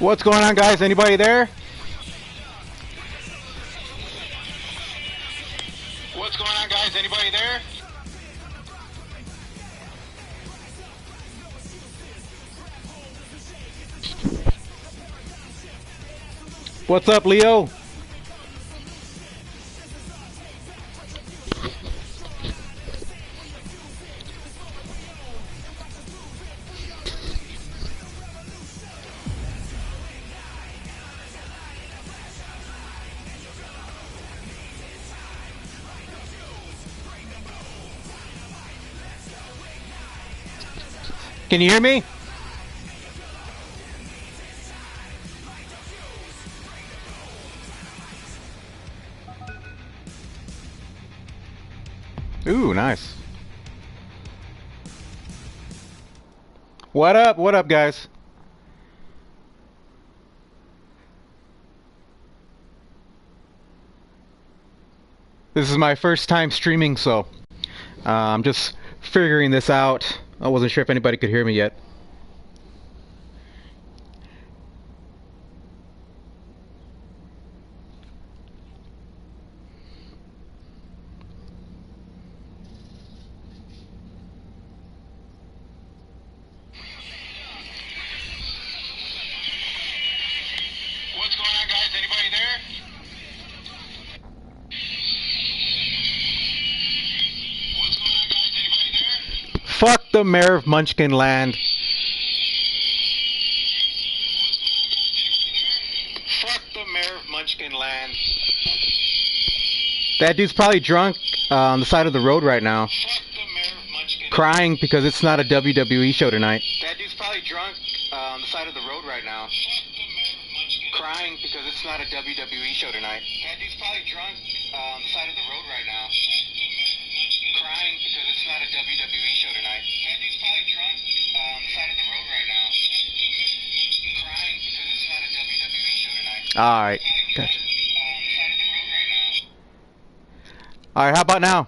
What's going on, guys? Anybody there? What's going on, guys? Anybody there? What's up, Leo? Can you hear me? Ooh, nice. What up? What up, guys? This is my first time streaming, so I'm just figuring this out. I wasn't sure if anybody could hear me yet. What's going on, guys? Anybody there? What's going on, guys? Anybody there? Fuck the mayor of Munchkin Land. Fuck the mayor of Munchkin Land. That dude's probably drunk on the side of the road right now, crying because it's not a WWE show tonight. That dude's probably drunk on the side of the road right now, crying because it's not a WWE show tonight. That dude's probably drunk on the side of the road right now, crying because it's not a WWE show tonight. That dude's probably drunk on the side of the road right now, crying because it's not a WWE show tonight. Alright, gotcha. Alright, how about now?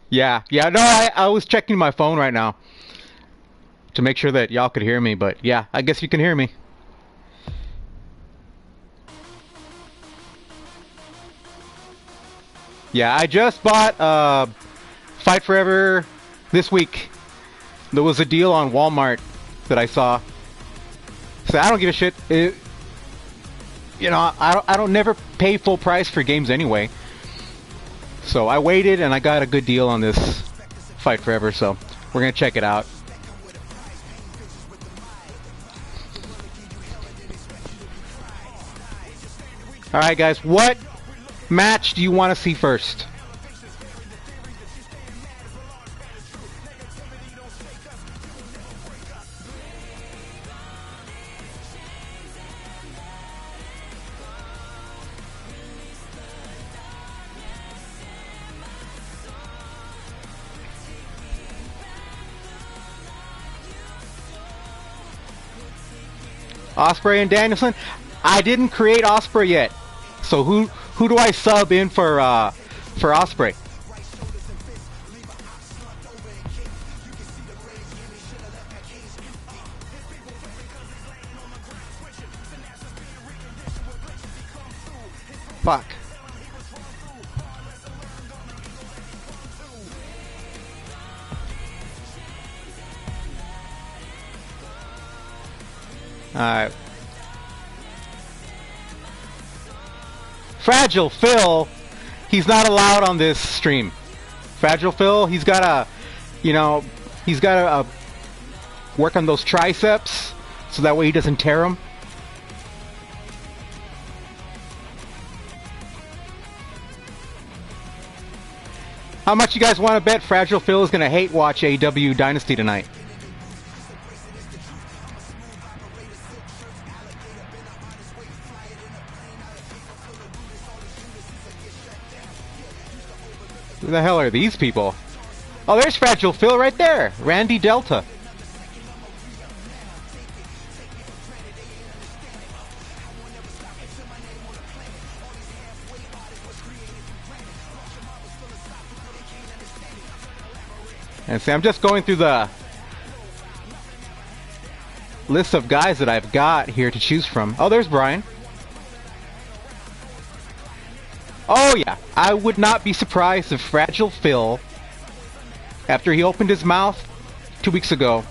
Yeah, no, I was checking my phone right now to make sure that y'all could hear me, but yeah, I guess you can hear me. Yeah, I just bought Fight Forever this week. There was a deal on Walmart that I saw. So I don't give a shit. You know, I don't never pay full price for games anyway. So I waited and I got a good deal on this Fight Forever, so we're gonna check it out. Alright guys, what match do you want to see first? Osprey and Danielson? I didn't create Osprey yet. So who do I sub in for Osprey? Fuck. Alright. Fragile Phil, he's not allowed on this stream. Fragile Phil, he's gotta, you know, he's gotta work on those triceps so that way he doesn't tear them. How much you guys want to bet Fragile Phil is gonna hate watch AEW Dynasty tonight? Who the hell are these people? Oh, there's Fragile Phil right there. Randy Delta. And see, I'm just going through the list of guys that I've got here to choose from. Oh, there's Brian. Oh yeah, I would not be surprised if Fragile Phil, after he opened his mouth 2 weeks ago,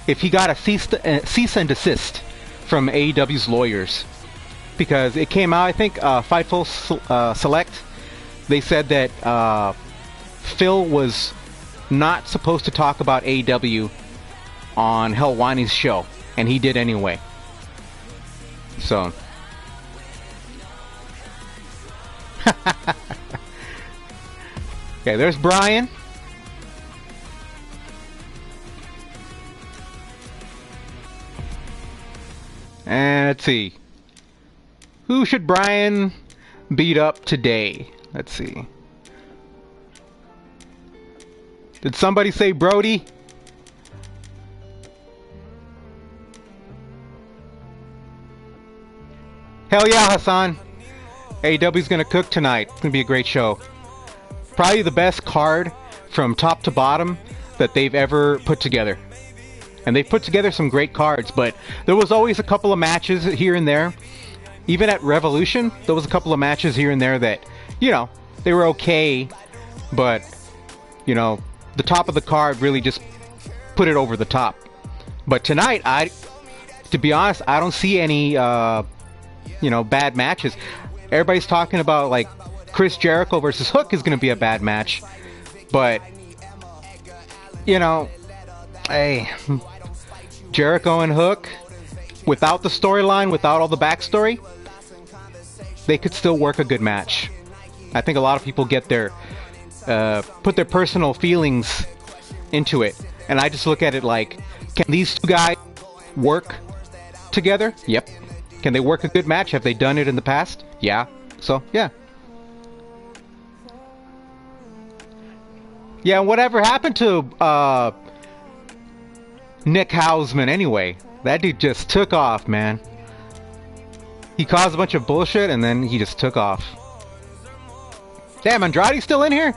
if he got a cease and desist from AEW's lawyers. Because it came out, I think, Fightful Select, they said that Phil was not supposed to talk about AEW on Helwani's show, and he did anyway. So... okay, there's Brian. And let's see. Who should Brian beat up today? Let's see. Did somebody say Brody? Hell yeah, Hassan. AEW's gonna cook tonight. It's gonna be a great show. Probably the best card from top to bottom that they've ever put together. And they've put together some great cards, but there was always a couple of matches here and there. Even at Revolution, there was a couple of matches here and there that, you know, they were okay, but, you know, the top of the card really just put it over the top. But tonight, to be honest, I don't see any, you know, bad matches. Everybody's talking about, like, Chris Jericho versus Hook is going to be a bad match. But, you know, hey, Jericho and Hook, without the storyline, without all the backstory, they could still work a good match. I think a lot of people get their, put their personal feelings into it. And I just look at it like, can these two guys work together? Yep. Can they work a good match? Have they done it in the past? Yeah. So, yeah. Yeah, whatever happened to Nick Hausman anyway? That dude just took off, man. He caused a bunch of bullshit and then he just took off. Damn, Andrade's still in here?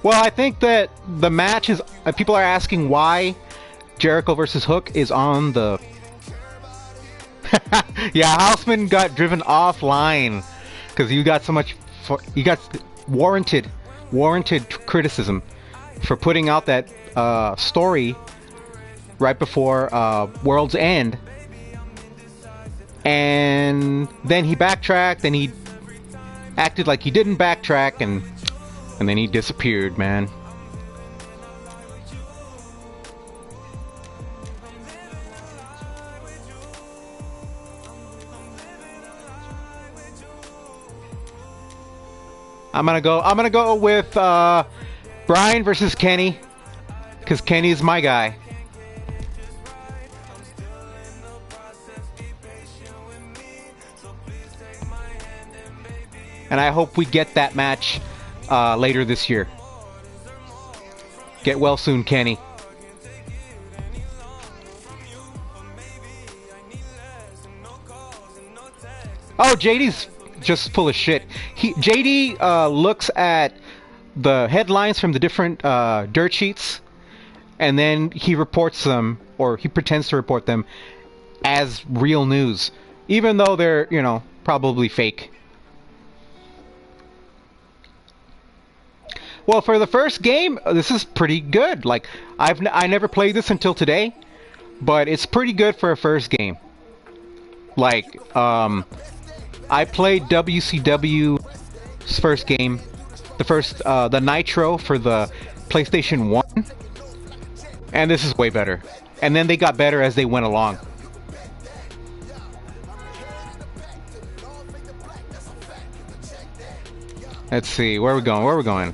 Well, I think that the match is... people are asking why Jericho versus Hook is on the... yeah, Hausman got driven offline because you got so much... you got warranted criticism for putting out that story right before World's End. And then he backtracked and he acted like he didn't backtrack and then he disappeared, man. I'm gonna go with Brian versus Kenny, because Kenny's my guy. And I hope we get that match later this year. Get well soon, Kenny. Oh, JD's just full of shit. JD looks at the headlines from the different dirt sheets, and then he reports them, or he pretends to report them as real news, even though they're, you know, probably fake. Well, for the first game, this is pretty good. Like, I never played this until today, but it's pretty good for a first game. Like, I played WCW's first game, the Nitro for the PlayStation 1, and this is way better. And then they got better as they went along. Let's see, where are we going? Where are we going?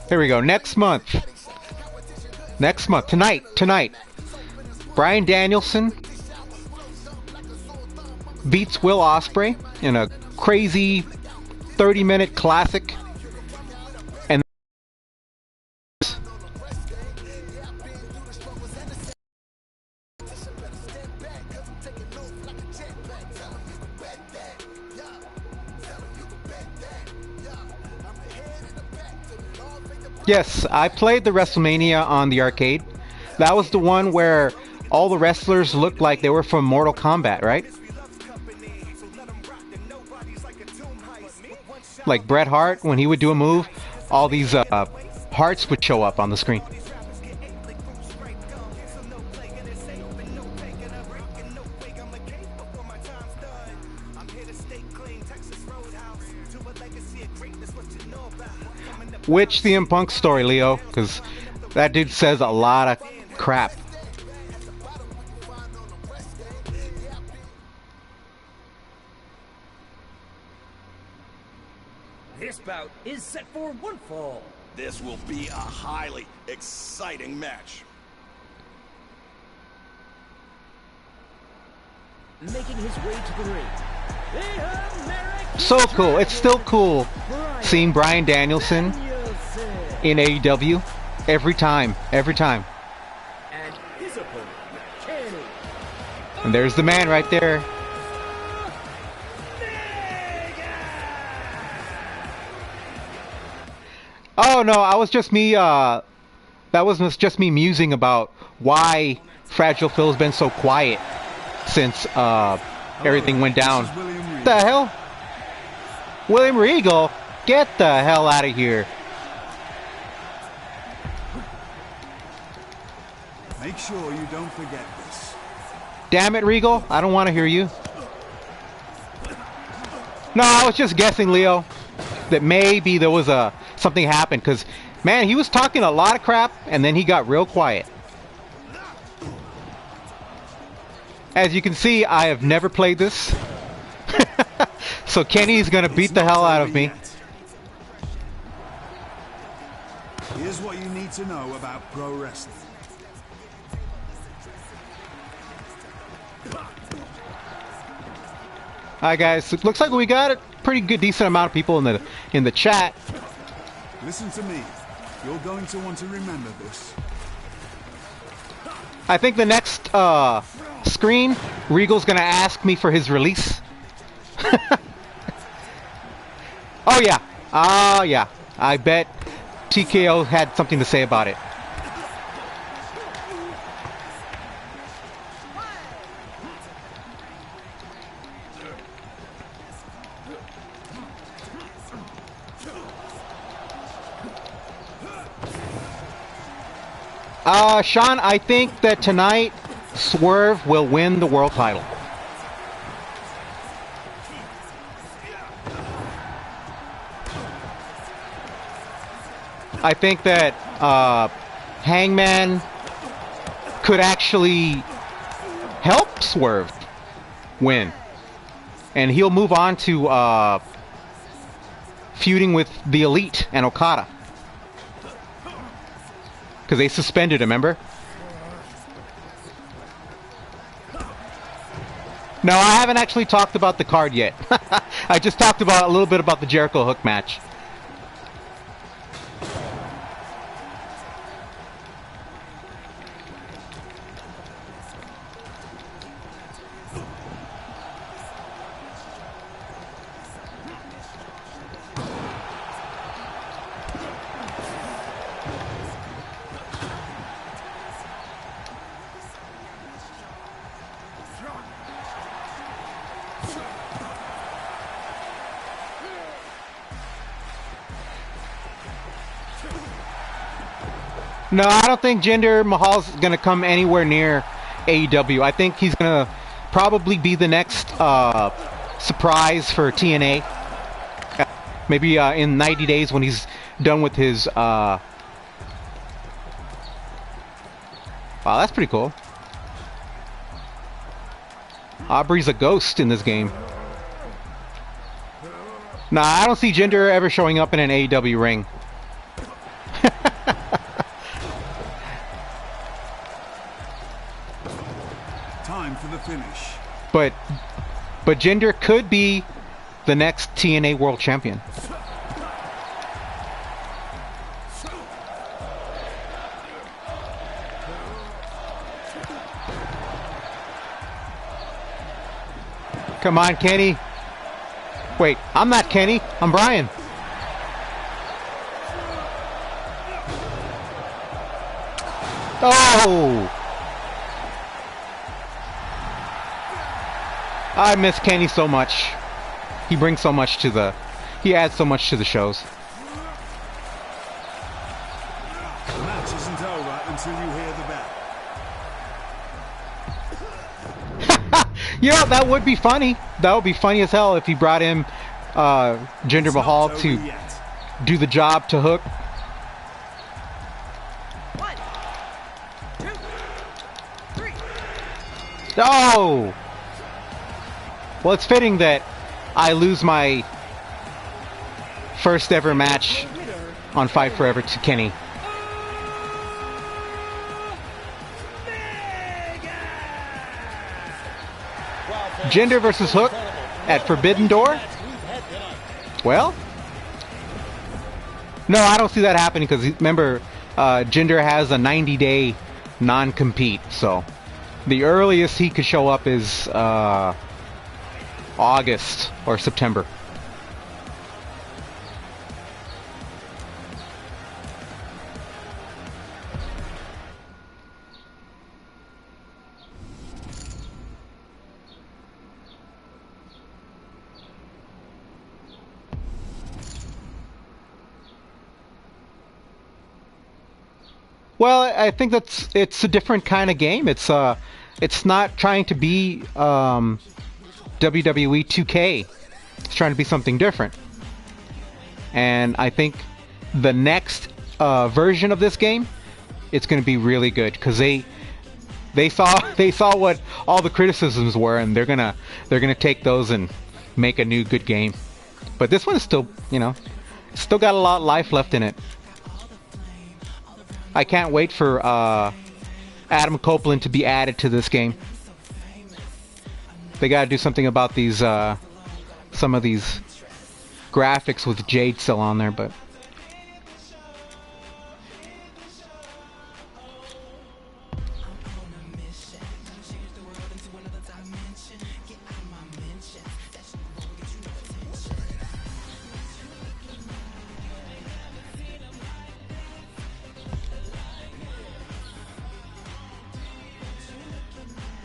Here we go. Next month, tonight, Bryan Danielson beats Will Ospreay in a crazy 30-minute classic. And yes, I played the WrestleMania on the arcade. That was the one where all the wrestlers looked like they were from Mortal Kombat, right? Like Bret Hart, when he would do a move, all these hearts would show up on the screen. Which CM Punk story, Leo? Because that dude says a lot of crap. This bout is set for one fall. This will be a highly exciting match. Making his way to the ring. So cool. It's still cool seeing Bryan Danielson in AEW every time. And his opponent, Kenny. And there's the man right there. Oh no, I was just me. That was just me musing about why Fragile Phil's been so quiet since everything went down. The hell? William Regal? Get the hell out of here. Make sure you don't forget this. Damn it, Regal. I don't want to hear you. No, I was just guessing, Leo, that maybe there was something happened, because, man, he was talking a lot of crap, and then he got real quiet. As you can see, I have never played this. So Kenny's going to beat the hell out of me. Here's what you need to know about pro wrestling. Hi guys, it looks like we got a pretty good, decent amount of people in the chat. Listen to me. You're going to want to remember this. I think the next screen, Regal's gonna ask me for his release. Oh yeah, yeah. I bet TKO had something to say about it. Sean, I think that tonight Swerve will win the world title. I think that Hangman could actually help Swerve win. And he'll move on to feuding with the Elite and Okada. Because they suspended him, remember? No, I haven't actually talked about the card yet. I just talked about a little bit about the Jericho Hook match. No, I don't think Jinder Mahal's going to come anywhere near AEW. I think he's going to probably be the next surprise for TNA. Maybe in 90 days when he's done with his... Wow, that's pretty cool. Aubrey's a ghost in this game. Nah, I don't see Jinder ever showing up in an AEW ring. Time for the finish. But But Jinder could be the next TNA World Champion. Come on, Kenny. Wait, I'm not Kenny. I'm Brian. Oh! I miss Kenny so much. He brings so much to the... He adds so much to the shows. The match isn't over until you hear the bell. You know, that would be funny. That would be funny as hell if he brought in Jinder Mahal to do the job to Hook. 1, 2, 3. Oh! Well, it's fitting that I lose my first ever match on Fight Forever to Kenny. Jinder versus Hook at Forbidden Door? Well, no, I don't see that happening because remember, Jinder has a 90-day non-compete, so the earliest he could show up is August or September. Well, I think it's a different kind of game. It's not trying to be WWE 2K. It's trying to be something different. And I think the next version of this game, it's going to be really good because they saw what all the criticisms were, and they're gonna take those and make a new good game. But this one is still, you know, still got a lot of life left in it. I can't wait for Adam Copeland to be added to this game. They gotta do something about these some of these graphics with Jade still on there, but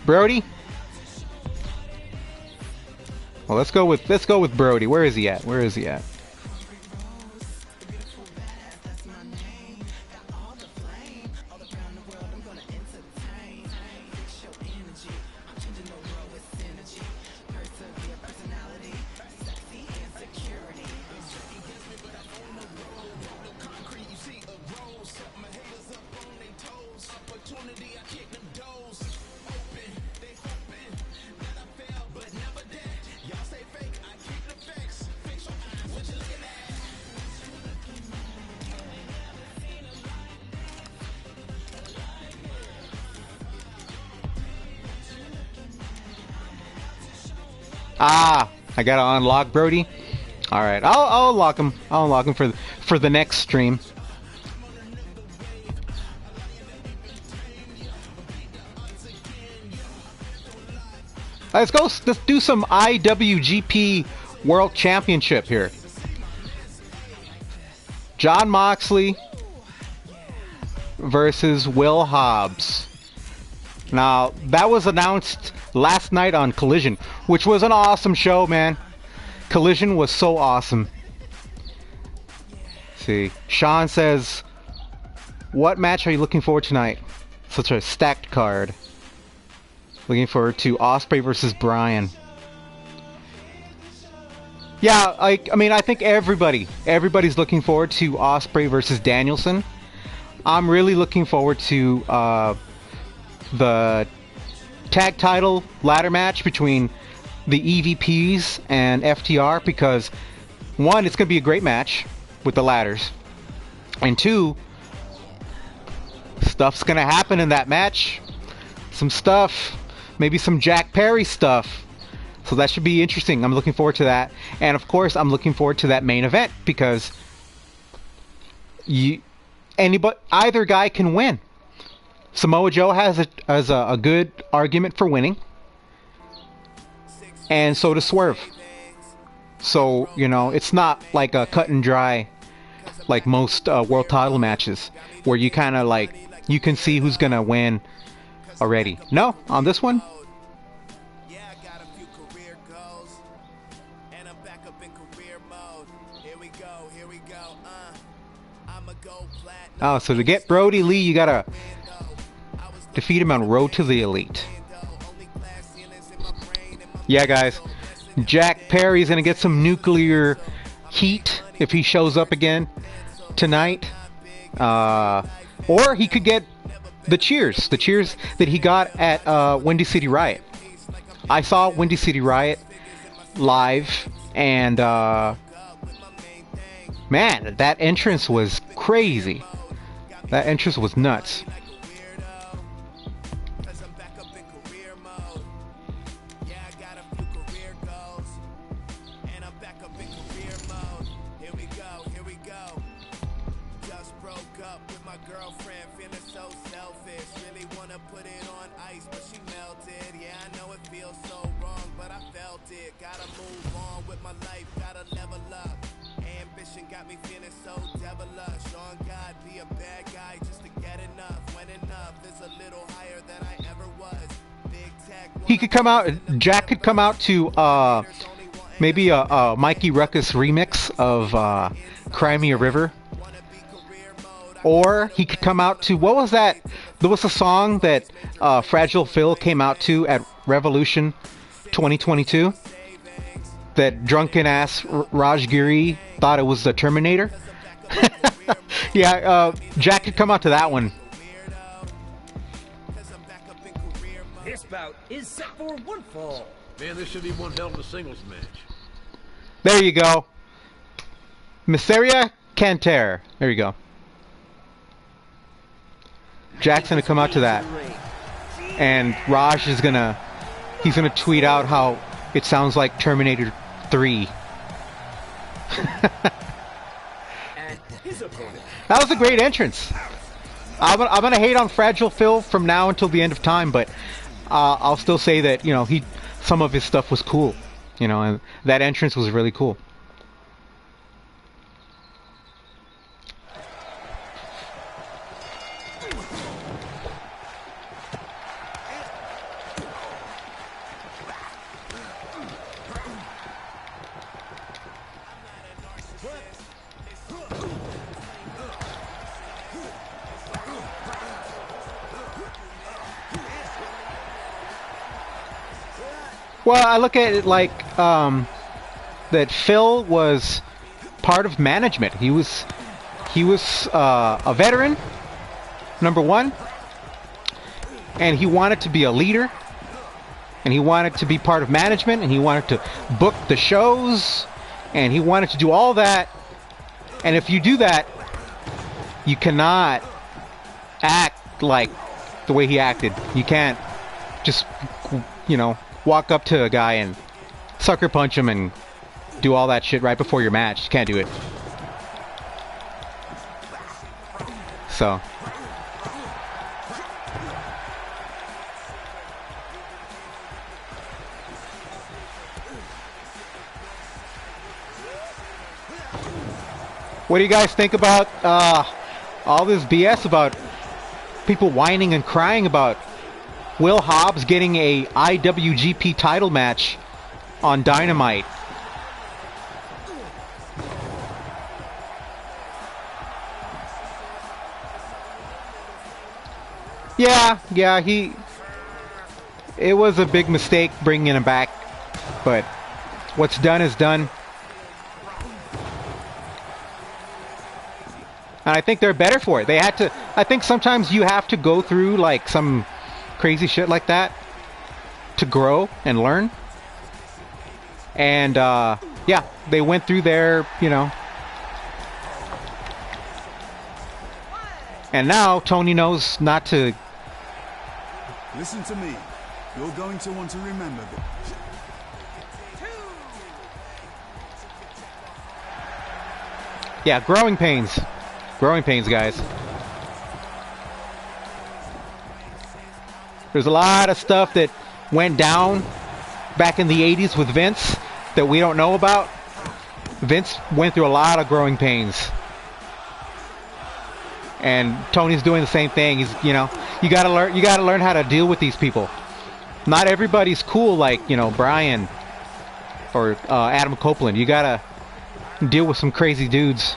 Brody? Well, let's go with Brody. Where is he at? Where is he at? Ah, I gotta unlock Brody. All right, I'll unlock him. I'll unlock him for the next stream. Let's go. Let's do some IWGP World Championship here. Jon Moxley versus Will Hobbs. Now, that was announced last night on Collision, which was an awesome show, man. Collision was so awesome. Let's see, Sean says, what match are you looking forward to tonight? Such a stacked card. Looking forward to Ospreay versus Bryan. Yeah, I mean, I think everybody's looking forward to Ospreay versus Danielson. I'm really looking forward to the tag title ladder match between the EVPs and FTR, because one, it's going to be a great match with the ladders, and two, stuff's going to happen in that match. Some stuff, maybe some Jack Perry stuff, So that should be interesting. I'm looking forward to that. And of course, I'm looking forward to that main event because either guy can win. Samoa Joe has a good argument for winning, and so does Swerve. So, you know, it's not like a cut and dry like most world title matches where you kind of like, you can see who's gonna win already. No, on this one, oh, so to get Brody Lee, you gotta defeat him on Road to the Elite. Yeah, guys, Jack Perry's gonna get some nuclear heat if he shows up again tonight. Or he could get the cheers that he got at Windy City Riot. I saw Windy City Riot live, and man, that entrance was crazy. That entrance was nuts. He could come out, Jack could come out to maybe a Mikey Ruckus remix of Cry Me a River. Or he could come out to, what was that? There was a song that Fragile Phil came out to at Revolution 2022 that drunken ass Raj Giri thought it was the Terminator. Yeah, Jack could come out to that one. This bout is set for one fall. Man, this should be one hell of a singles match. There you go. Miseria Canter. There you go. Jack's gonna come out to that. And Raj is gonna, he's gonna tweet out how it sounds like Terminator 3. That was a great entrance. I'm gonna hate on Fragile Phil from now until the end of time, but I'll still say that, you know, some of his stuff was cool, you know, and that entrance was really cool. Well, I look at it like that Phil was part of management. He was a veteran, number one, and he wanted to be a leader, and he wanted to be part of management, and he wanted to book the shows, and he wanted to do all that. And if you do that, you cannot act like the way he acted. You can't just, you know, walk up to a guy and sucker punch him and do all that shit right before your match. You can't do it. So. What do you guys think about all this BS about people whining and crying about Will Hobbs getting a IWGP title match on Dynamite? Yeah, it was a big mistake bringing him back, but what's done is done. And I think they're better for it. They had to, I think sometimes you have to go through like some crazy shit like that to grow and learn. And yeah, they went through their, you know. And now Tony knows not to. Listen to me. You're going to want to remember this. Yeah, growing pains. Growing pains, guys. There's a lot of stuff that went down back in the 80s with Vince that we don't know about. Vince went through a lot of growing pains. And Tony's doing the same thing. He's, you know, you gotta learn how to deal with these people. Not everybody's cool like, you know, Brian or Adam Copeland. You gotta deal with some crazy dudes.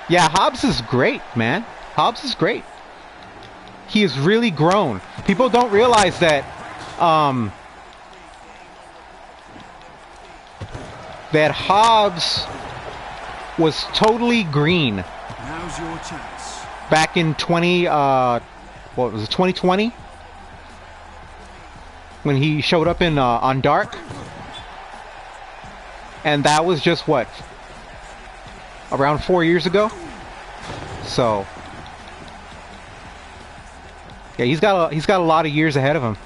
Yeah, Hobbs is great, man. Hobbs is great. He has really grown. People don't realize that that Hobbs was totally green. Now's your chance. Back in 2020? When he showed up in on Dark. And that was just what? Around 4 years ago. So yeah, he's got a lot of years ahead of him.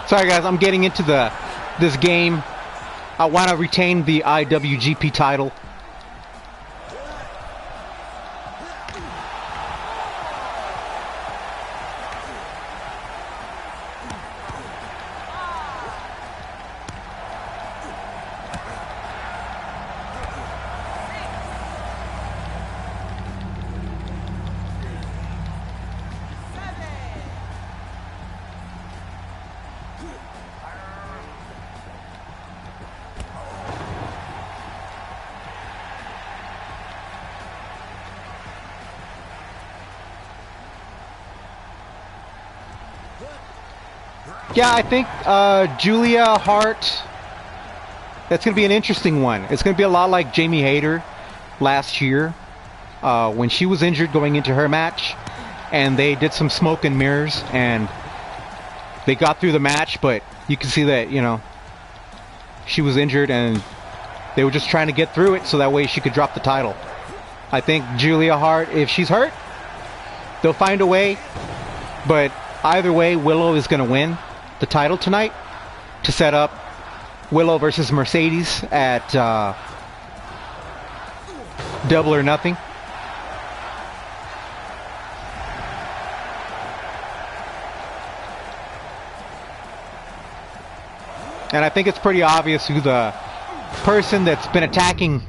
Sorry guys, I'm getting into this game. I want to retain the IWGP title. Yeah, I think Julia Hart, that's going to be an interesting one. It's going to be a lot like Jamie Hayter last year when she was injured going into her match, and they did some smoke and mirrors, and they got through the match, but you can see that, you know, she was injured, and they were just trying to get through it so that way she could drop the title. I think Julia Hart, if she's hurt, they'll find a way, but either way, Willow is going to win the title tonight to set up Willow versus Mercedes at Double or Nothing. And I think it's pretty obvious who the person that's been attacking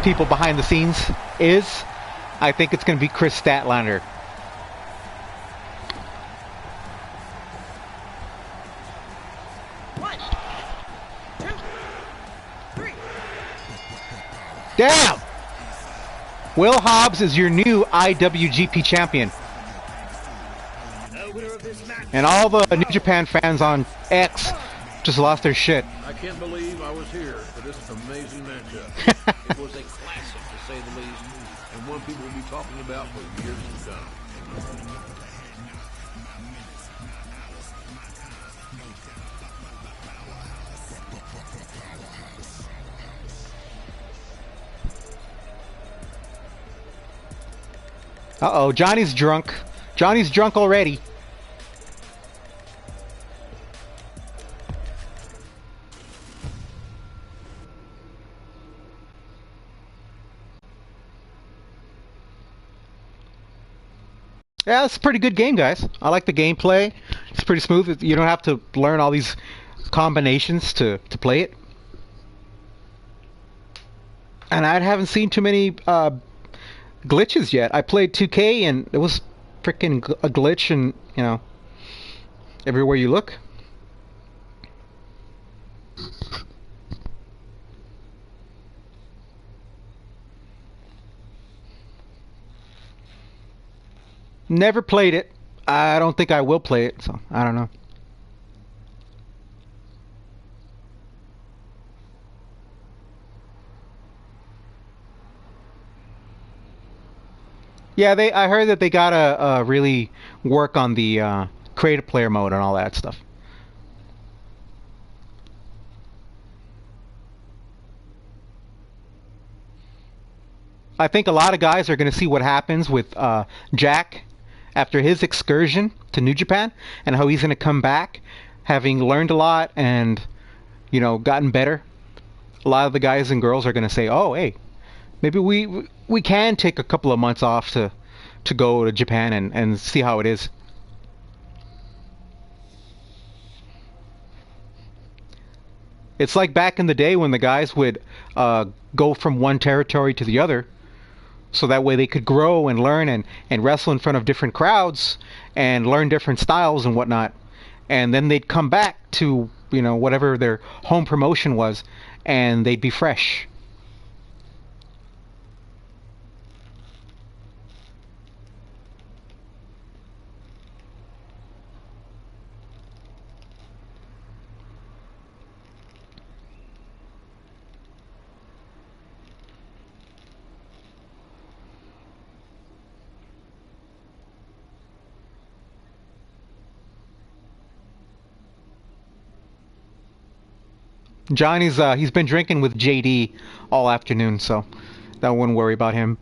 people behind the scenes is. I think it's going to be Chris Statlander. Damn! Will Hobbs is your new IWGP champion. And all the New Japan fans on X just lost their shit. I can't believe I was here for this amazing matchup. It was a classic, to say the least, and one people will be talking about for years to come. Uh-oh, Johnny's drunk. Johnny's drunk already. Yeah, it's a pretty good game, guys. I like the gameplay. It's pretty smooth. You don't have to learn all these combinations to play it. And I haven't seen too many glitches yet. I played 2K and it was freaking a glitch, and everywhere you look. Never played it. I don't think I will play it, so I don't know. Yeah, I heard that they gotta really work on the creative player mode and all that stuff. I think a lot of guys are going to see what happens with Jack after his excursion to New Japan, and how he's going to come back having learned a lot and gotten better. A lot of the guys and girls are going to say, "Oh, hey, maybe we can take a couple of months off to go to Japan and see how it is." It's like back in the day when the guys would go from one territory to the other, so that way they could grow and learn and wrestle in front of different crowds and learn different styles and whatnot. And then they'd come back to, whatever their home promotion was, and they'd be fresh. Johnny's he's been drinking with JD all afternoon, so that wouldn't worry about him.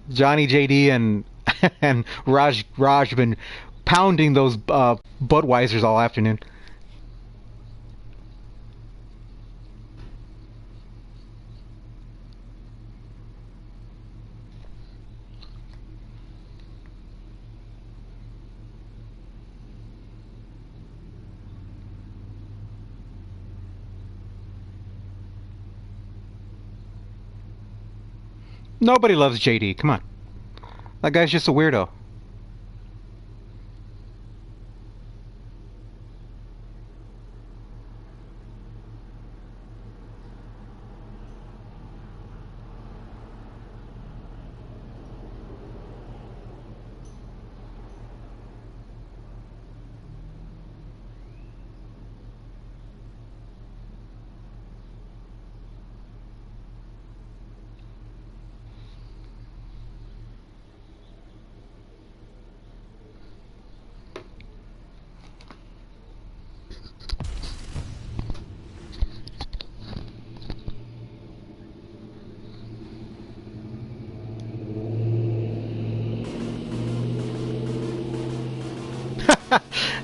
Johnny, JD, and and Raj been pounding those Budweisers all afternoon. Nobody loves JD. Come on, that guy's just a weirdo.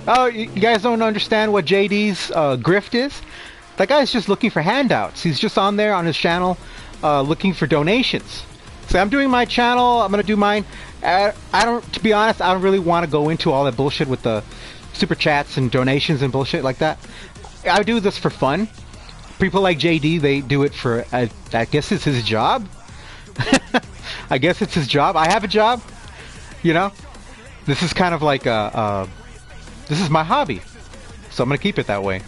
Oh, you guys don't understand what JD's grift is? That guy's just looking for handouts. He's just on there on his channel looking for donations. So I'm doing my channel. I'm gonna do mine. I don't, to be honest, I don't really want to go into all that bullshit with the super chats and donations and bullshit like that. I do this for fun. People like JD, they do it for, I guess it's his job. I guess it's his job. I have a job. This is kind of like this is my hobby, so I'm gonna keep it that way.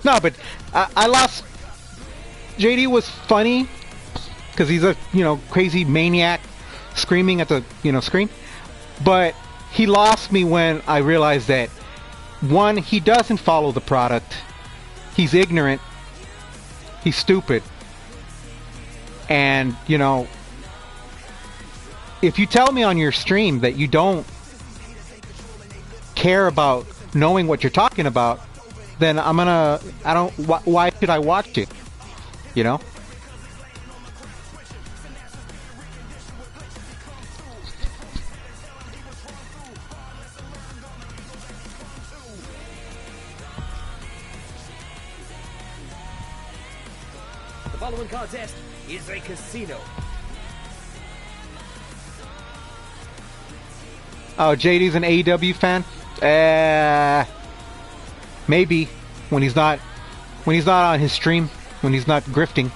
No, but I lost. JD was funny because he's a crazy maniac screaming at the screen, but he lost me when I realized that, one, he doesn't follow the product. He's ignorant. He's stupid. And if you tell me on your stream that you don't care about knowing what you're talking about, then why should I watch it? The following contest is a casino. Oh, JD's an AEW fan? Maybe when he's not on his stream, when he's not grifting.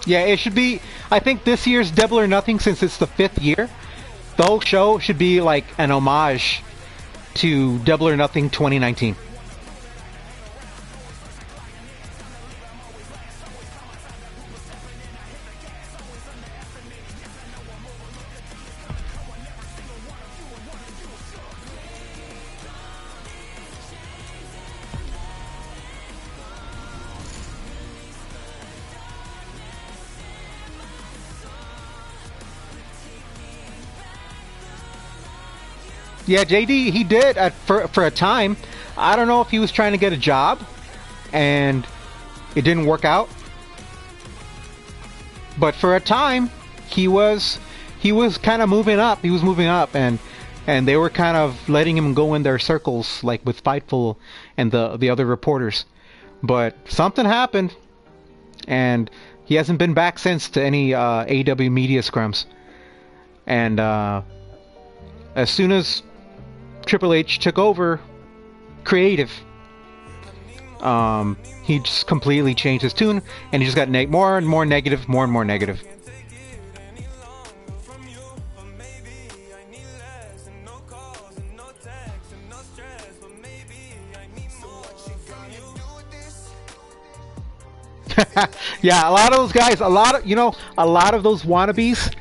Yeah, it should be. I think this year's Double or Nothing, since it's the 5th year, the whole show should be like an homage to Double or Nothing 2019. Yeah, JD, he did for a time. I don't know if he was trying to get a job and it didn't work out. But for a time, he was kind of moving up. He was moving up, and they were kind of letting him go in their circles, like with Fightful and the other reporters. But something happened, and he hasn't been back since to any AEW media scrums. And as soon as Triple H took over creative, he just completely changed his tune, and he just got more and more negative, more and more negative. Yeah, a lot of those guys, a lot of those wannabes,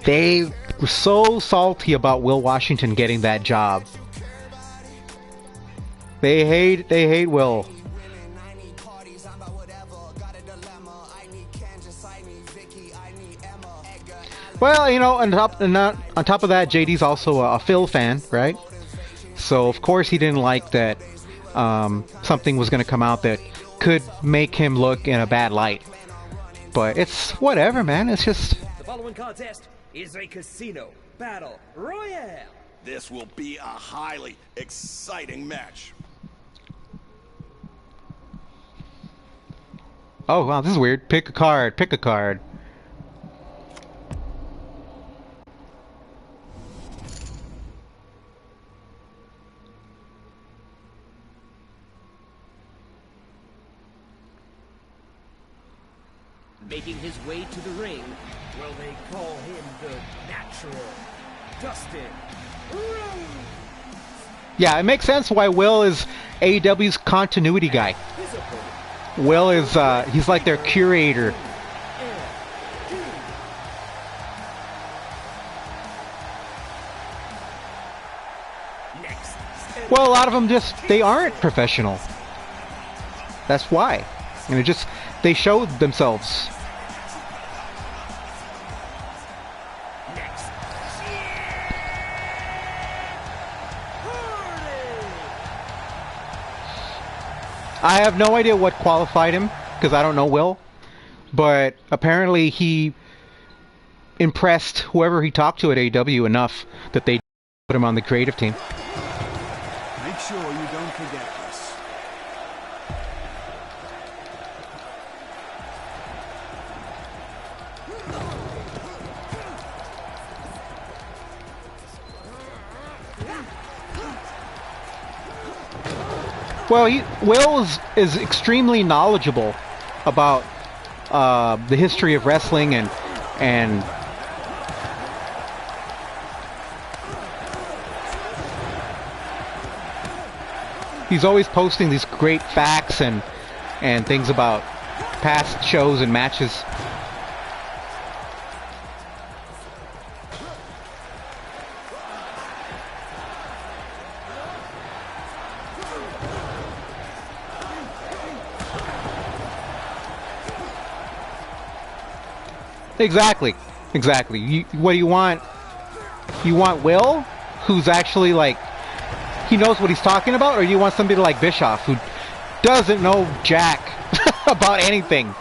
they were so salty about Will Washington getting that job. They hate Will. Well, on top of that, JD's also a Phil fan, right? So of course he didn't like that something was going to come out that could make him look in a bad light. But it's whatever, man. It's just... The following contest is a casino battle royale. This will be a highly exciting match. Oh, wow, this is weird. Pick a card. Pick a card. Making his way to the ring, well, they call him the Natural, Dustin Rhodes. Yeah, it makes sense why Will is AEW's continuity guy. Will is, he's like their curator. Well, a lot of them they aren't professional. That's why. And they showed themselves. I have no idea what qualified him, because I don't know Will, but apparently he impressed whoever he talked to at AEW enough that they put him on the creative team. Make sure you don't forget this. Well, Will is extremely knowledgeable about the history of wrestling and he's always posting these great facts and things about past shows and matches. Exactly. Exactly. What do you want? You want Will, who's actually like, he knows what he's talking about, or you want somebody like Bischoff, who doesn't know jack about anything?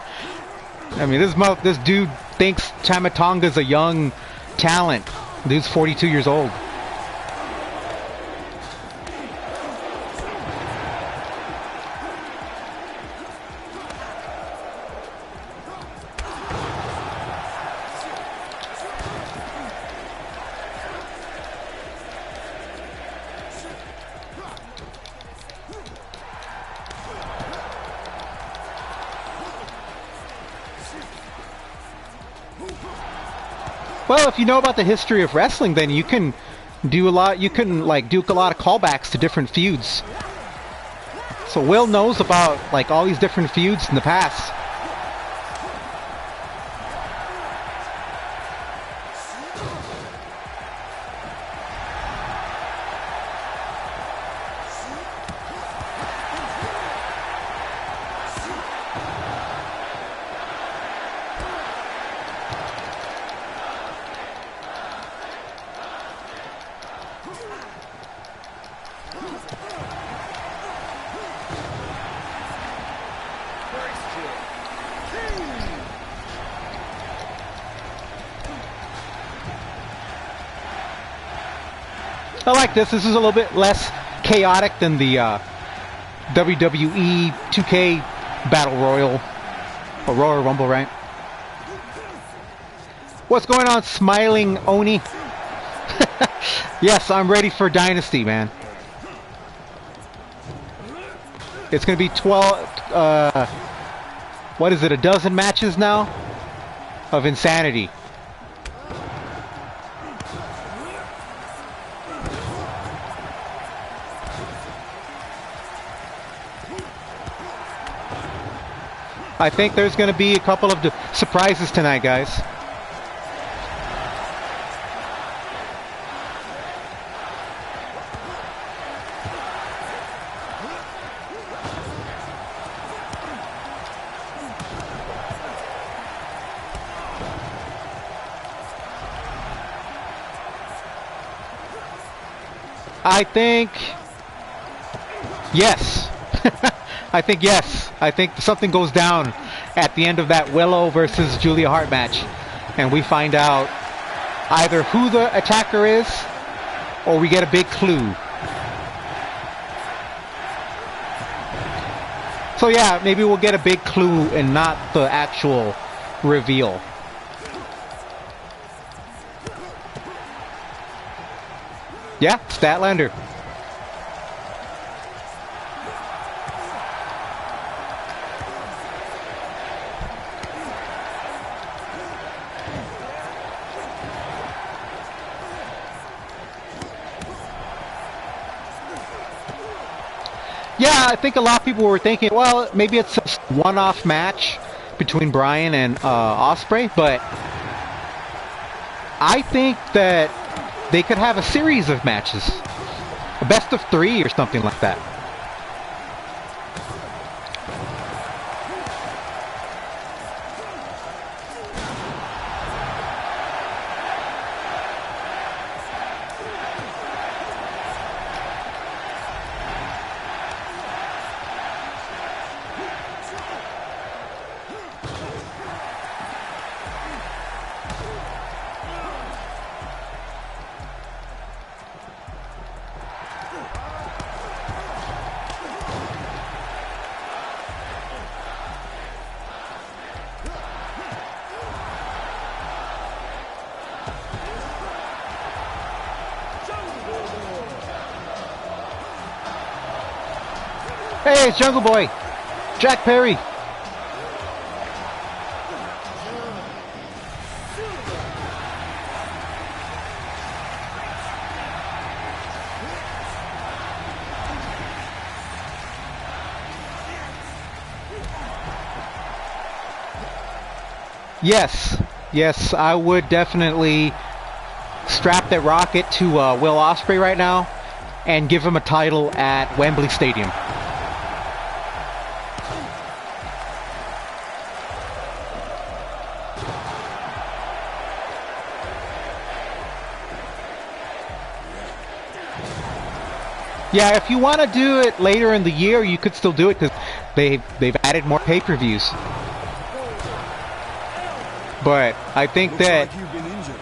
I mean, this dude thinks Tama Tonga's a young talent. Dude's 42 years old. Well, if you know about the history of wrestling, then you can do a lot. You can like do a lot of callbacks to different feuds. So Will knows about like all these different feuds in the past. I like this. This is a little bit less chaotic than the WWE 2K Battle Royal or Royal Rumble, right? What's going on, Smiling Oni? Yes, I'm ready for Dynasty, man. It's going to be 12, what is it, a dozen matches now of insanity. I think there's going to be a couple of surprises tonight, guys. I think yes. I think yes. I think something goes down at the end of that Willow versus Julia Hart match, and we find out either who the attacker is, or we get a big clue. So yeah, maybe we'll get a big clue and not the actual reveal. Yeah, Statlander. Yeah, I think a lot of people were thinking, well, maybe it's a one-off match between Bryan and Ospreay, but I think that they could have a series of matches, a best of 3 or something like that. Hey, it's Jungle Boy, Jack Perry. Yes, I would definitely strap that rocket to Will Ospreay right now and give him a title at Wembley Stadium. Yeah, if you want to do it later in the year, you could still do it because they've added more pay-per-views. But I think Looks that like you've been injured.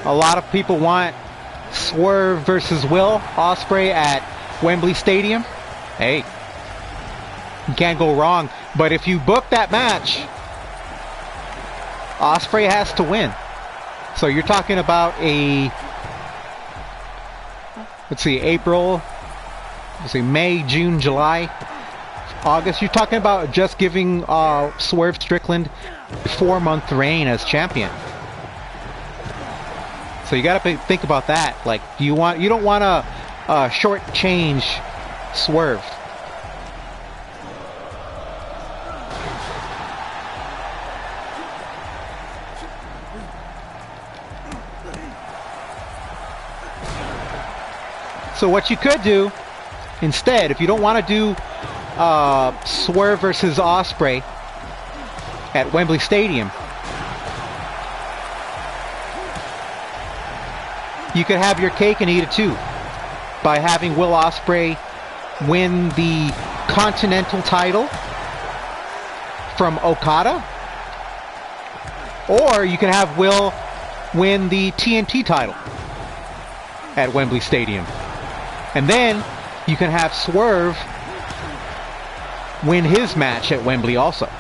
a lot of people want Swerve versus Will Ospreay at Wembley Stadium. Hey, you can't go wrong. But if you book that match, Ospreay has to win. So you're talking about a, let's see, May, June, July, August. You're talking about just giving Swerve Strickland a 4-month reign as champion. So you got to think about that. Like, you don't want to shortchange Swerve. So what you could do instead, if you don't want to do Swerve versus Ospreay at Wembley Stadium, you could have your cake and eat it too by having Will Ospreay win the Continental title from Okada, or you can have Will win the TNT title at Wembley Stadium. And then you can have Swerve win his match at Wembley also.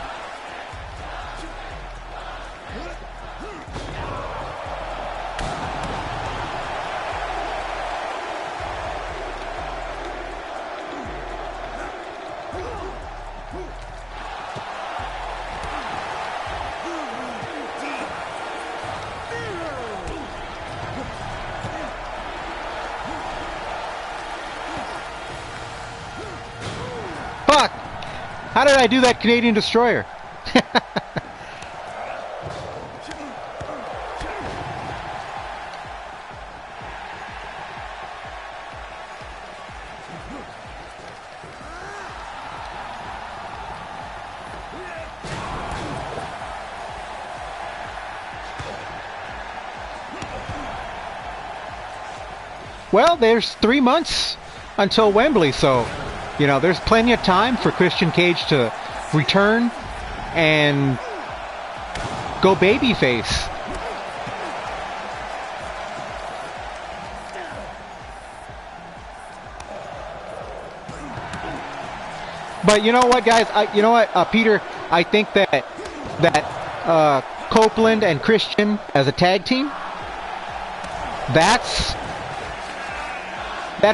Fuck! How did I do that Canadian Destroyer? Well, there's 3 months until Wembley, so, you know, there's plenty of time for Christian Cage to return and go babyface. But you know what, guys? Peter, I think that Copeland and Christian as a tag team, that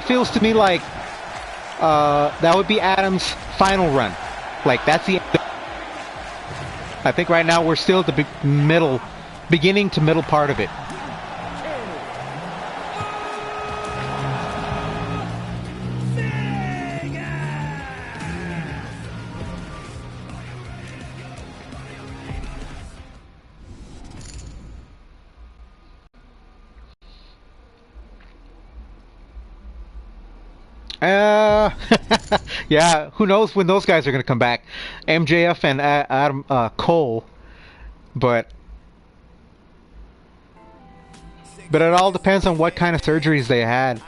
feels to me like that would be Adam's final run. Like, that's the end. I think right now we're still at the beginning to middle part of it. Yeah, who knows when those guys are going to come back. MJF and Adam Cole. But it all depends on what kind of surgeries they had.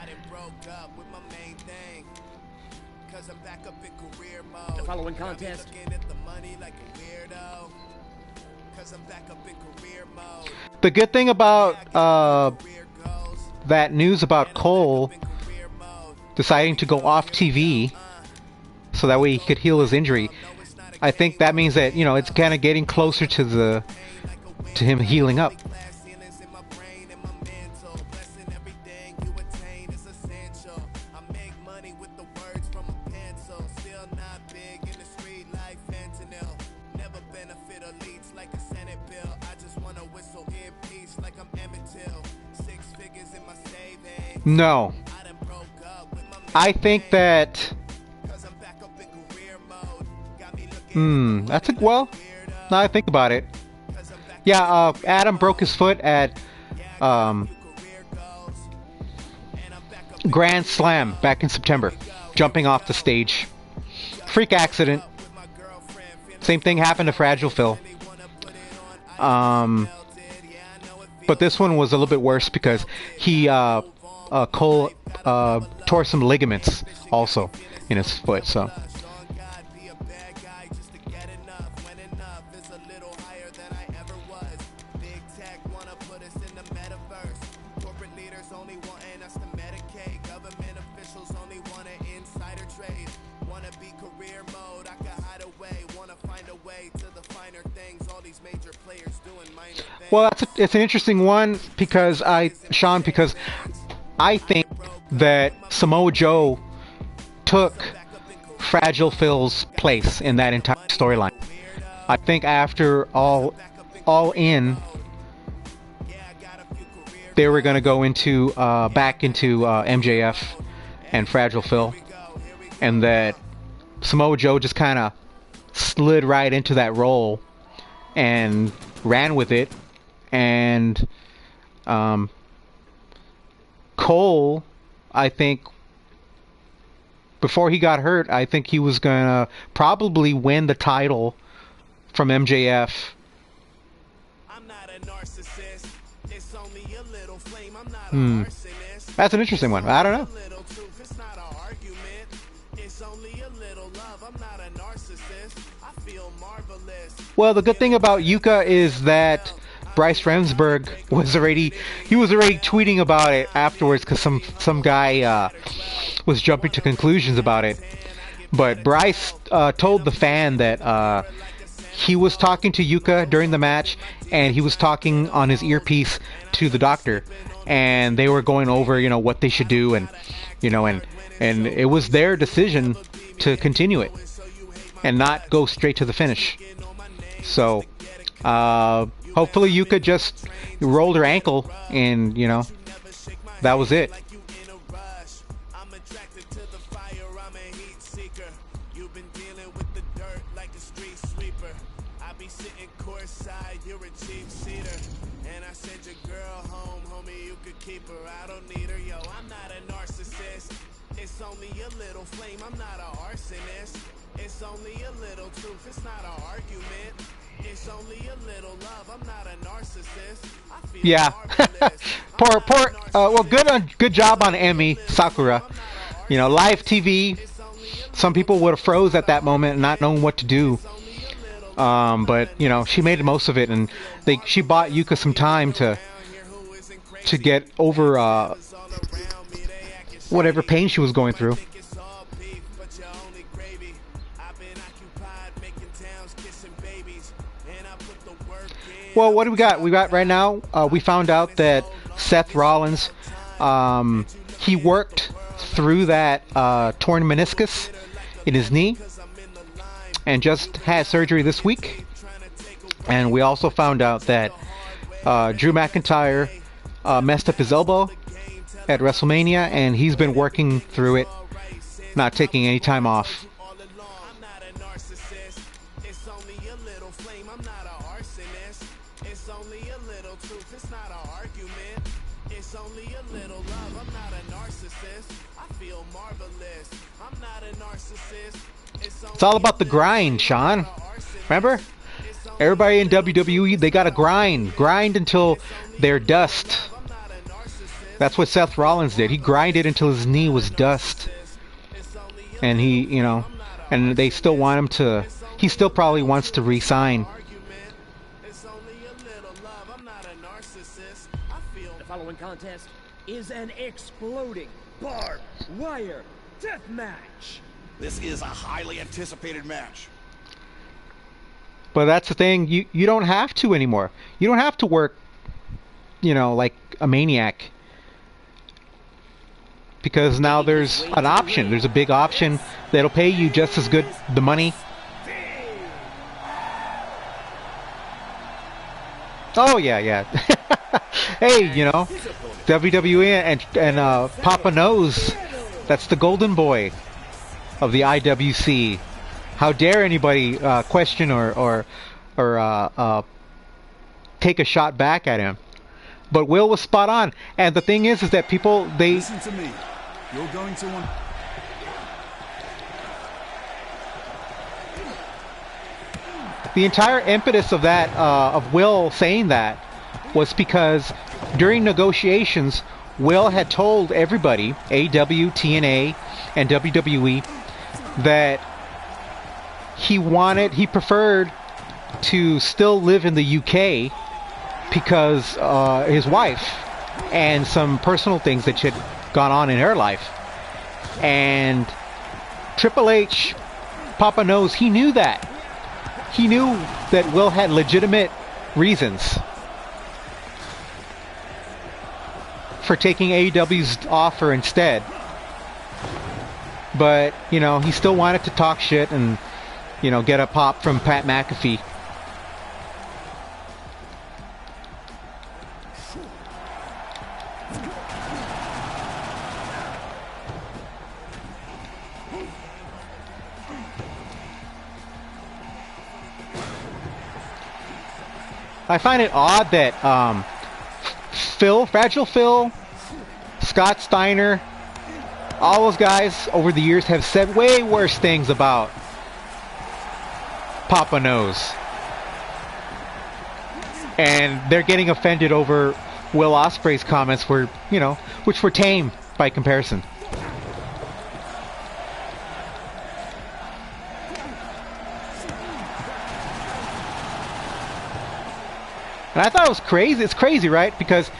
The following contest. The good thing about that news about Cole deciding to go off TV so that way he could heal his injury, I think that means that, you know, it's kind of getting closer to him healing up. No. I think that that's a, well, now I think about it. Yeah, Adam broke his foot at Grand Slam back in September, jumping off the stage. Freak accident. Same thing happened to Fragile Phil. But this one was a little bit worse because he Cole tore some ligaments also in his foot. So. Well, it's an interesting one because Sean, because I think that Samoa Joe took Fragile Phil's place in that entire storyline. I think after all in, they were going to go into back into MJF and Fragile Phil, and that Samoa Joe just kind of slid right into that role and ran with it. And Cole, I think, before he got hurt, I think he was gonna probably win the title from MJF. That's an interesting one. I don't know. Well, the good thing about Yuka is that Bryce Remsburg was already tweeting about it afterwards because some guy was jumping to conclusions about it. But Bryce told the fan that he was talking to Yuka during the match, and he was talking on his earpiece to the doctor, and they were going over what they should do, and and it was their decision to continue it and not go straight to the finish. So hopefully Yuka just rolled her ankle and that was it. Yeah. poor. Well, good job on Emi Sakura. Live TV. Some people would have froze at that moment, and not knowing what to do. But she made the most of it, and she bought Yuka some time to get over whatever pain she was going through. Well, what do we got? We got right now, we found out that Seth Rollins, he worked through that torn meniscus in his knee and just had surgery this week. And we also found out that Drew McIntyre messed up his elbow at WrestleMania, and he's been working through it, not taking any time off. It's all about the grind, Sean. Remember? Everybody in WWE, they gotta grind until they're dust. That's what Seth Rollins did. He grinded until his knee was dust. And he, and they still want him to, he still probably wants to re-sign. The following contest is an exploding barbed wire death match. This is a highly anticipated match. But that's the thing, you don't have to anymore. You don't have to work, like a maniac. Because now there's an option. There's a big option that'll pay you just as good the money. Oh yeah. Hey, WWE and Papa knows that's the golden boy of the IWC. How dare anybody question or take a shot back at him? But Will was spot on, and the thing is that people listen to me. You're going to want. The entire impetus of that of Will saying that was because during negotiations, Will had told everybody, AEW, TNA, and WWE, that he preferred to still live in the UK because his wife and some personal things that had gone on in her life. And Triple H, Papa knows, he knew that. He knew that Will had legitimate reasons for taking AEW's offer instead. But, you know, he still wanted to talk shit and, you know, get a pop from Pat McAfee. I find it odd that Fragile Phil, Scott Steiner, all those guys over the years have said way worse things about Papa Knows. And they're getting offended over Will Ospreay's comments were, you know, which were tame by comparison. And I thought it was crazy. It's crazy, right? Because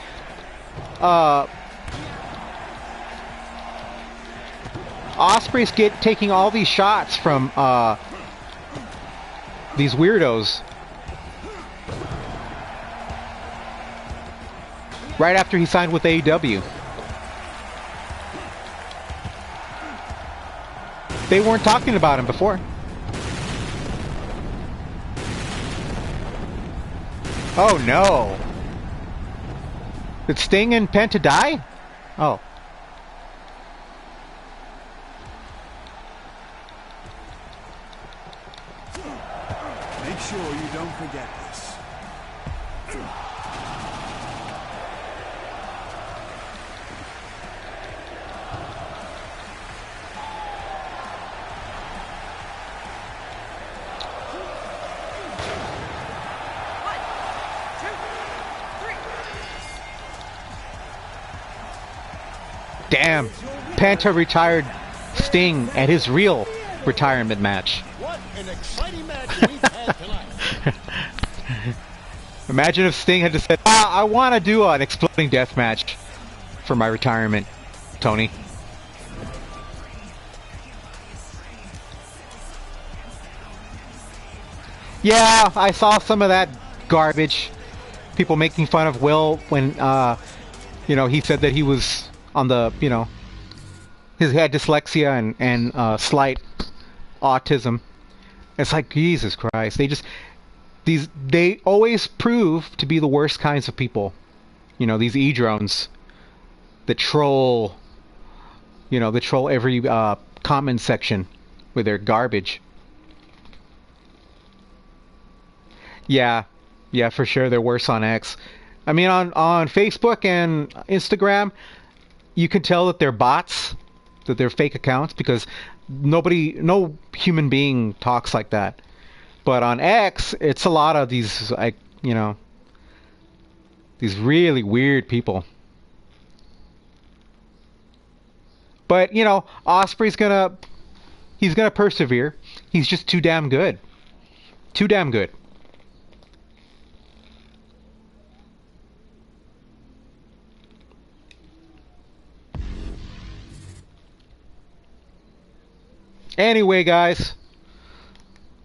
Ospreay's taking all these shots from these weirdos right after he signed with AEW. They weren't talking about him before. Oh no! Did Sting and Penta die? Oh. Make sure you don't forget this. Damn, Penta retired Sting at his real retirement match. What an exciting match we've had tonight. Imagine if Sting had just said, I want to do an exploding death match for my retirement, Tony. Yeah, I saw some of that garbage. People making fun of Will when, you know, he said that he was on the, you know, he had dyslexia and slight autism. It's like, Jesus Christ. They always prove to be the worst kinds of people. You know, these E-drones that troll, you know, they troll every comment section with their garbage. Yeah, for sure, they're worse on X. I mean, on Facebook and Instagram, you can tell that they're bots, that they're fake accounts, because no human being talks like that. But on X, it's a lot of these, like, you know, these really weird people. But, you know, Ospreay's he's gonna persevere. He's just too damn good. Too damn good. Anyway, guys,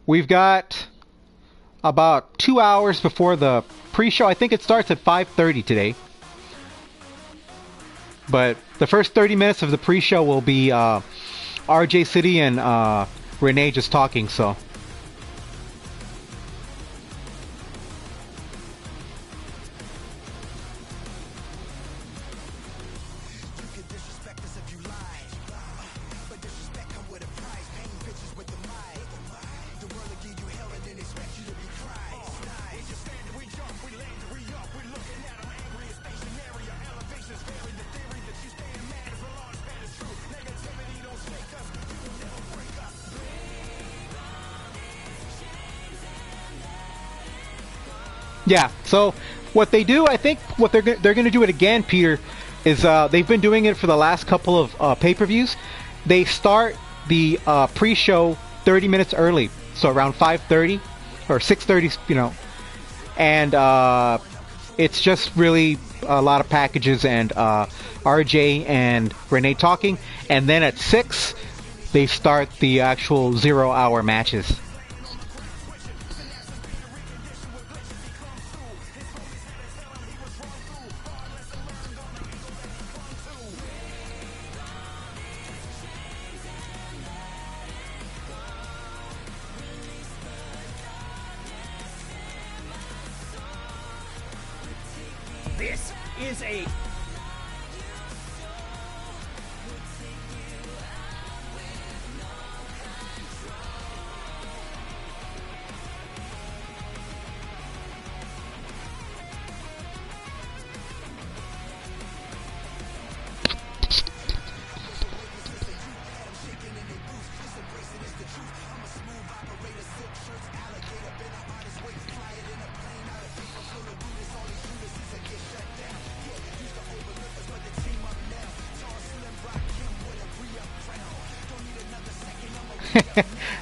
we've got about 2 hours before the pre-show. I think it starts at 5:30 today. But the first 30 minutes of the pre-show will be RJ City and Renee just talking, so. Yeah, so what they do, I think what they're going to do it again, Peter, is they've been doing it for the last couple of pay-per-views. They start the pre-show 30 minutes early, so around 5:30 or 6:30, you know, and it's just really a lot of packages and RJ and Renee talking, and then at 6 they start the actual 0-hour matches. This is a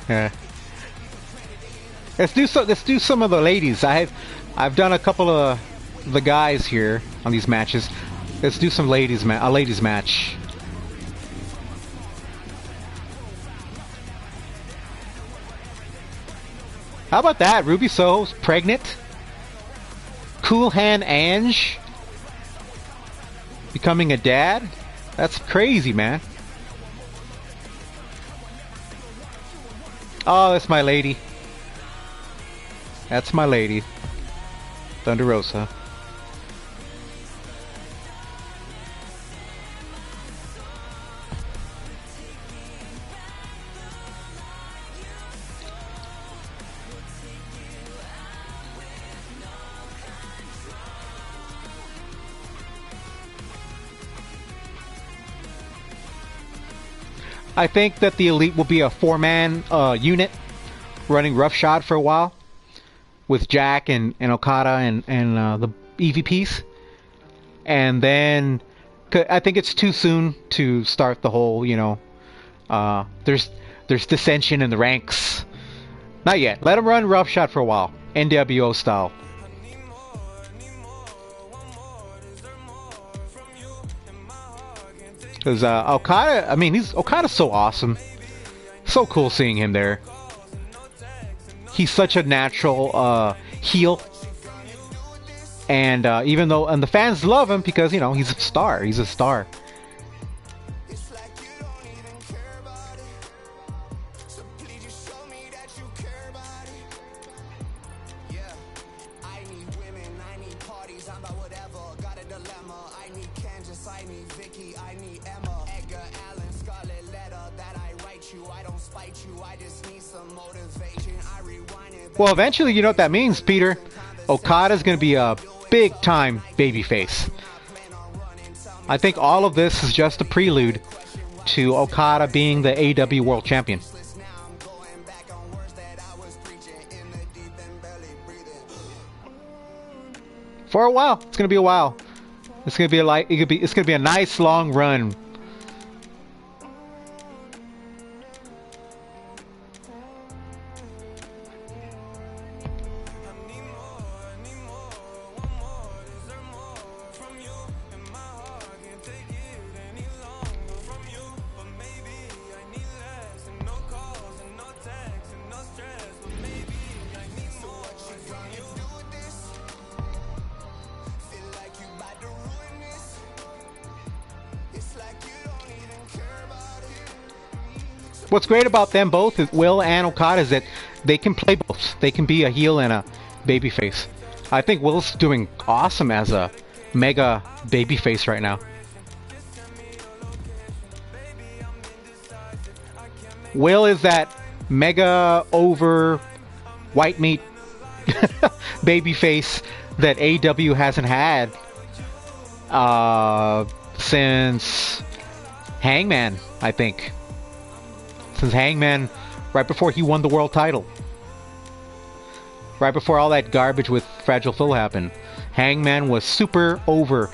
Yeah. Let's do some of the ladies. I've done a couple of the guys here on these matches. Let's do some ladies a ladies match. How about that? Ruby Soho's pregnant. Cool Hand Ange becoming a dad. That's crazy, man. Oh, that's my lady. That's my lady. Thunder Rosa. I think that the Elite will be a 4-man unit running roughshod for a while with Jack and Okada and the EVPs. And then I think it's too soon to start the whole, you know, there's dissension in the ranks. Not yet. Let them run roughshod for a while. NWO style. Because Okada, I mean, Okada's so awesome. So cool seeing him there. He's such a natural heel. And even though, and the fans love him because, you know, he's a star. He's a star. Well, eventually, you know what that means, Peter. Okada's going to be a big-time babyface. I think all of this is just a prelude to Okada being the AEW World Champion. For a while. It's going to be a while. It's going to be it's going to be a nice long run. What's great about them both, is Will and Okada, is that they can play both. They can be a heel and a babyface. I think Will's doing awesome as a mega babyface right now. Will is that mega over white meat babyface that AEW hasn't had since Hangman, I think. Since Hangman, right before he won the world title. Right before all that garbage with Fragile Phil happened. Hangman was super over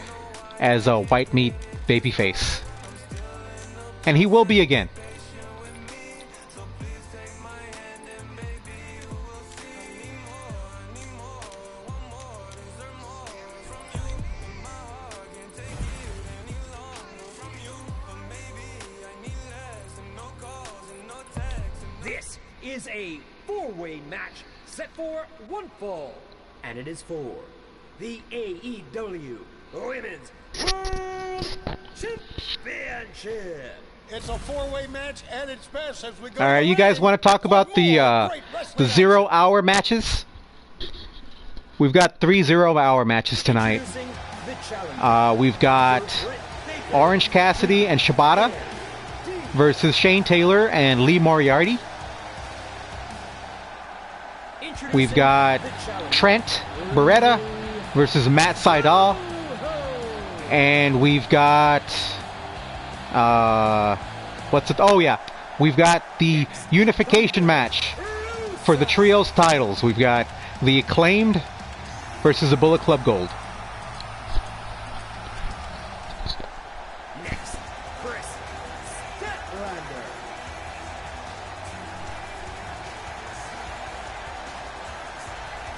as a white meat babyface. And he will be again. This is a four-way match set for one fall, and it is for the AEW Women's World Championship. It's a four-way match at its best as we go. All right, you guys want to talk about the 0-hour matches? We've got 3 0-hour matches tonight. We've got Orange Cassidy and Shibata versus Shane Taylor and Lee Moriarty. We've got Trent Beretta versus Matt Sydal. And we've got we've got the unification match for the trios titles. We've got the Acclaimed versus the Bullet Club Gold. Next, Chris Statlander.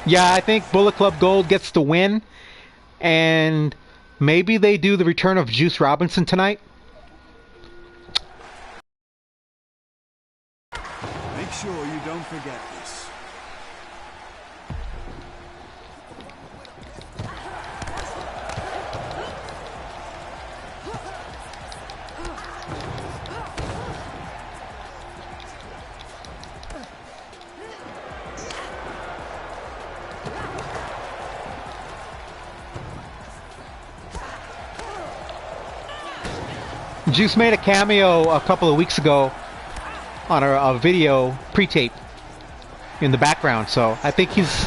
Yeah, I think Bullet Club Gold gets the win, and maybe they do the return of Juice Robinson tonight. Make sure you don't forget this. Juice made a cameo a couple of weeks ago on a video pre-tape in the background, so I think he's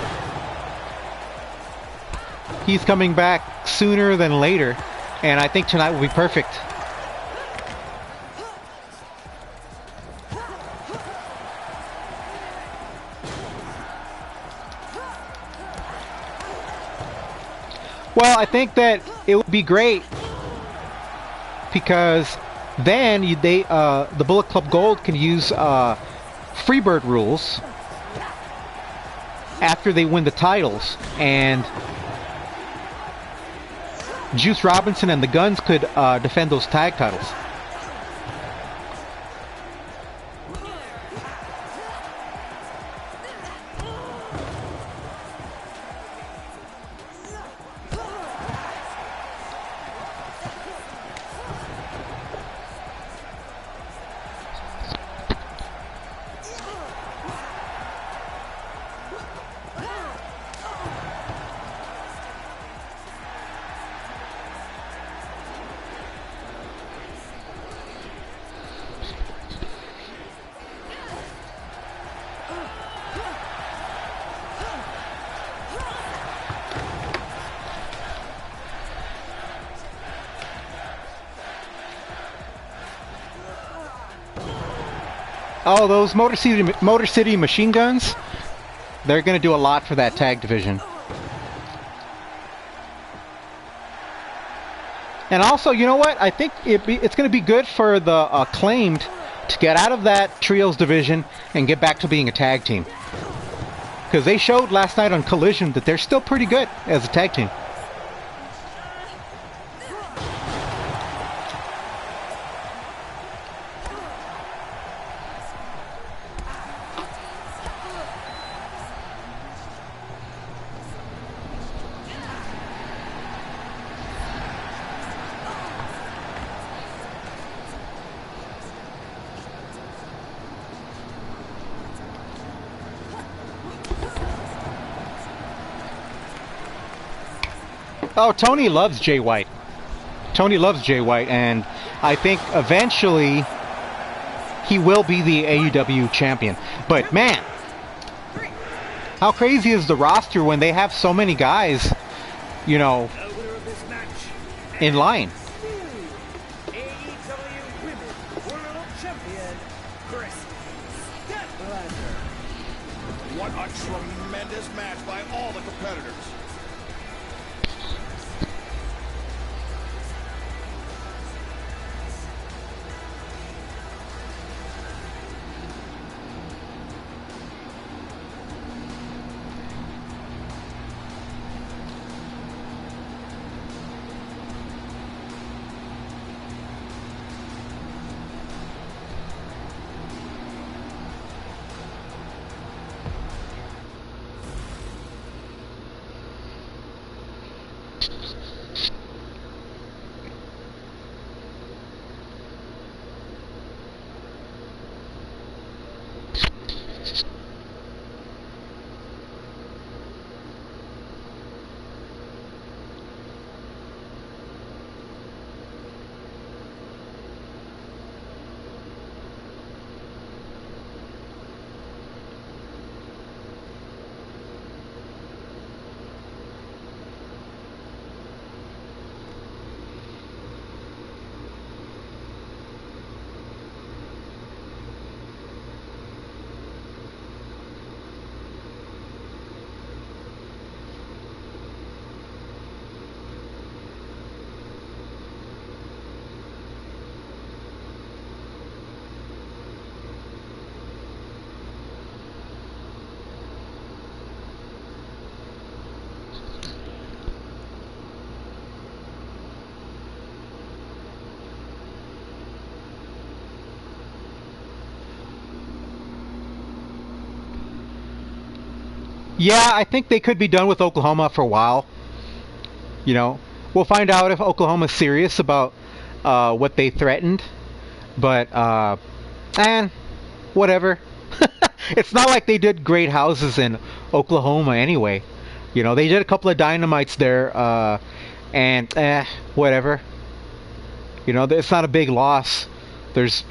coming back sooner than later, and I think tonight will be perfect. Well, I think that it would be great because then the Bullet Club Gold can use Freebird rules after they win the titles, and Juice Robinson and the Guns could defend those tag titles. Oh, those Motor City Machine Guns, they're going to do a lot for that tag division. And also, you know what? I think it's going to be good for the Acclaimed to get out of that Trios division and get back to being a tag team. Because they showed last night on Collision that they're still pretty good as a tag team. Oh, Tony loves Jay White. Tony loves Jay White, and I think eventually he will be the AEW champion. But man, how crazy is the roster when they have so many guys, you know, in line? AEW Women's World Champion, Chris Statlander. What a tremendous match by all the competitors. Yeah, I think they could be done with Oklahoma for a while. You know, we'll find out if Oklahoma's serious about what they threatened. But, and whatever. It's not like they did great houses in Oklahoma anyway. You know, they did a couple of dynamites there, and whatever. You know, it's not a big loss. There's,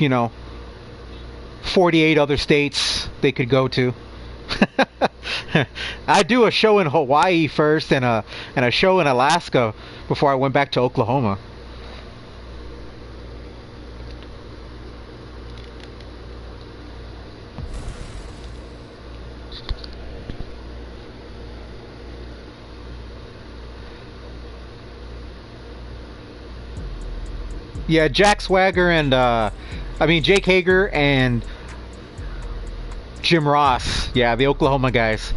48 other states they could go to. I'd do a show in Hawaii first and a show in Alaska before I went back to Oklahoma. Yeah, Jack Swagger and Jake Hager and Jim Ross. Yeah, the Oklahoma guys.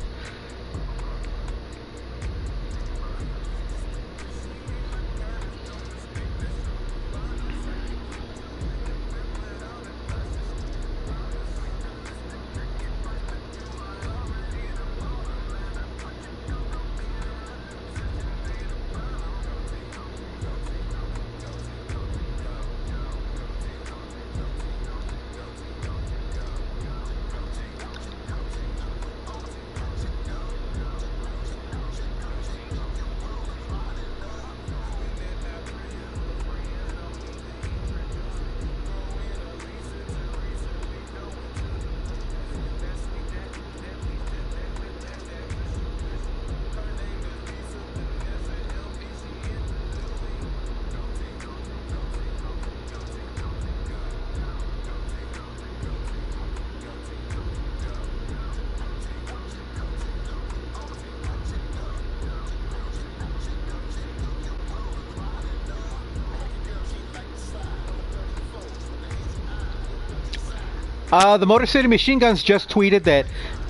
The Motor City Machine Guns just tweeted that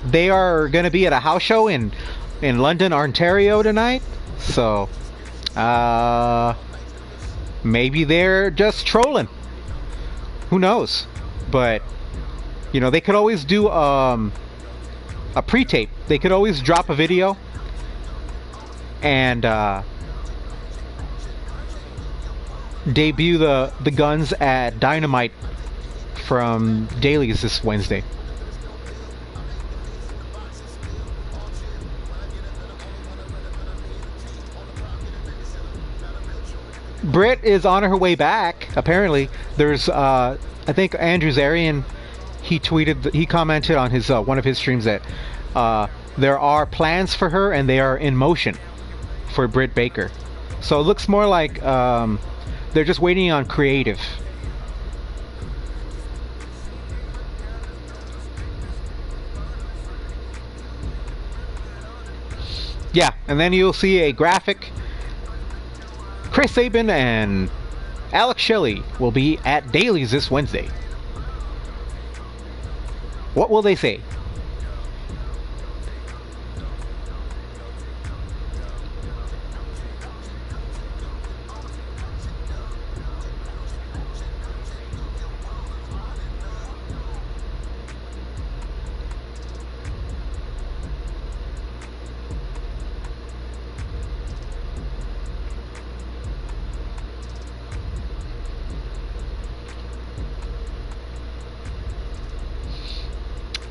they are going to be at a house show in London, Ontario tonight. So, maybe they're just trolling. Who knows? But, they could always do a pre-tape. They could always drop a video and debut the guns at Dynamite from Dailies this Wednesday. Britt is on her way back. Apparently, there's I think Andrew Zarian. He commented on his one of his streams that there are plans for her and they are in motion for Britt Baker. So it looks more like they're just waiting on creative. Yeah, and then you'll see a graphic. Chris Sabin and Alex Shelley will be at Dailies this Wednesday. What will they say?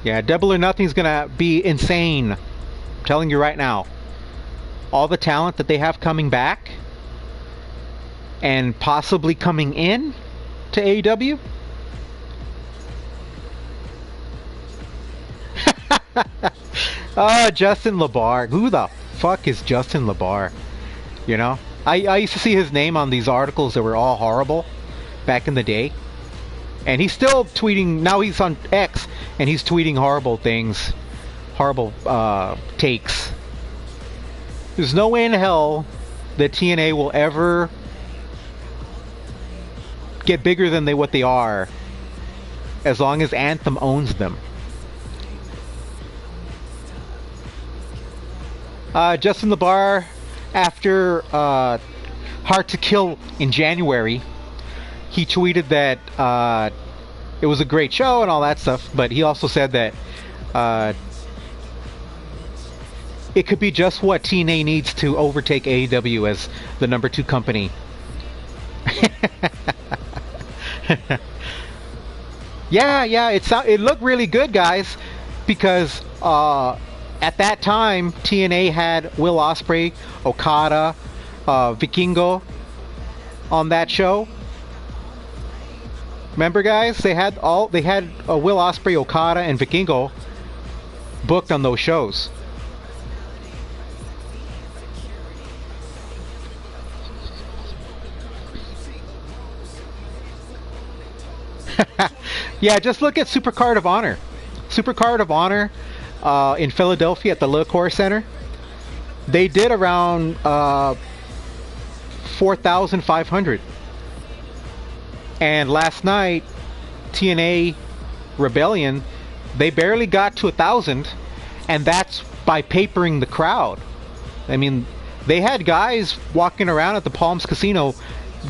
Yeah, Double or Nothing's gonna be insane. I'm telling you right now. All the talent that they have coming back and possibly coming in to AEW. Justin LeBar. Who the fuck is Justin LeBar? I used to see his name on these articles that were all horrible back in the day. And he's still tweeting. Now he's on X and he's tweeting horrible things, horrible takes. There's no way in hell that TNA will ever get bigger than what they are as long as Anthem owns them. Justin LeBar, after Hard to Kill in January, he tweeted that it was a great show and all that stuff, but he also said that it could be just what TNA needs to overtake AEW as the #2 company. Yeah, it looked really good, guys, because at that time TNA had Will Ospreay, Okada, Vikingo on that show. Remember, guys? They had Will Ospreay, Okada, and Vikingo booked on those shows. Yeah, just look at Supercard of Honor. Supercard of Honor in Philadelphia at the Liquor Center. They did around 4,500. And last night, TNA Rebellion, they barely got to 1,000, and that's by papering the crowd. I mean, they had guys walking around at the Palms Casino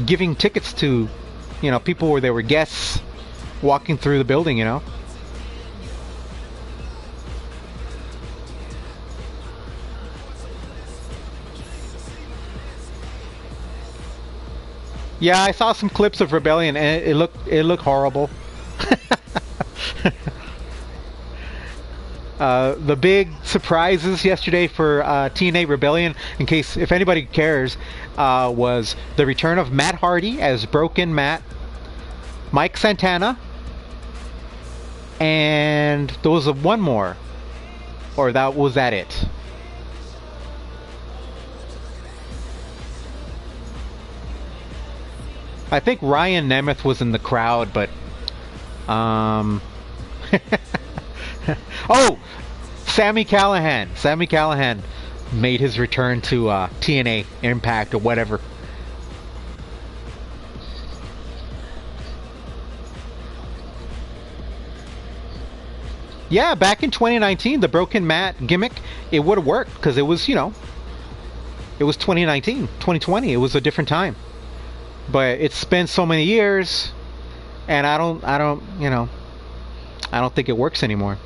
giving tickets to, people where they were guests walking through the building, Yeah, I saw some clips of Rebellion, and it looked horrible. The big surprises yesterday for TNA Rebellion, if anybody cares, was the return of Matt Hardy as Broken Matt, Mike Santana, and there was one more, or was that it? I think Ryan Nemeth was in the crowd, but oh, Sami Callihan. Sami Callihan made his return to TNA Impact or whatever. Yeah, back in 2019, the Broken Matt gimmick, it would have worked because it was, it was 2019, 2020. It was a different time. But it's been so many years, and I don't think it works anymore.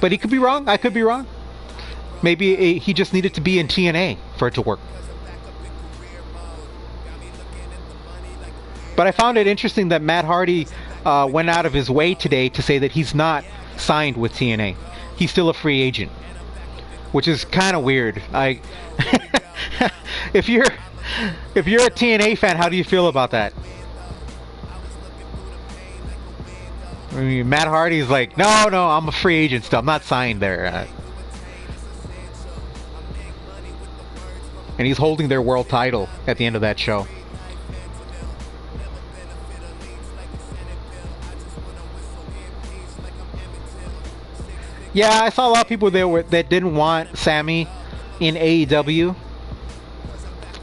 But he could be wrong. I could be wrong. Maybe he just needed to be in TNA for it to work. But I found it interesting that Matt Hardy went out of his way today to say that he's not signed with TNA. He's still a free agent, which is kind of weird. If you're a TNA fan, how do you feel about that? I mean, Matt Hardy's like, no, I'm a free agent still. I'm not signed there. And he's holding their world title at the end of that show. Yeah, I saw a lot of people that didn't want Sammy in AEW.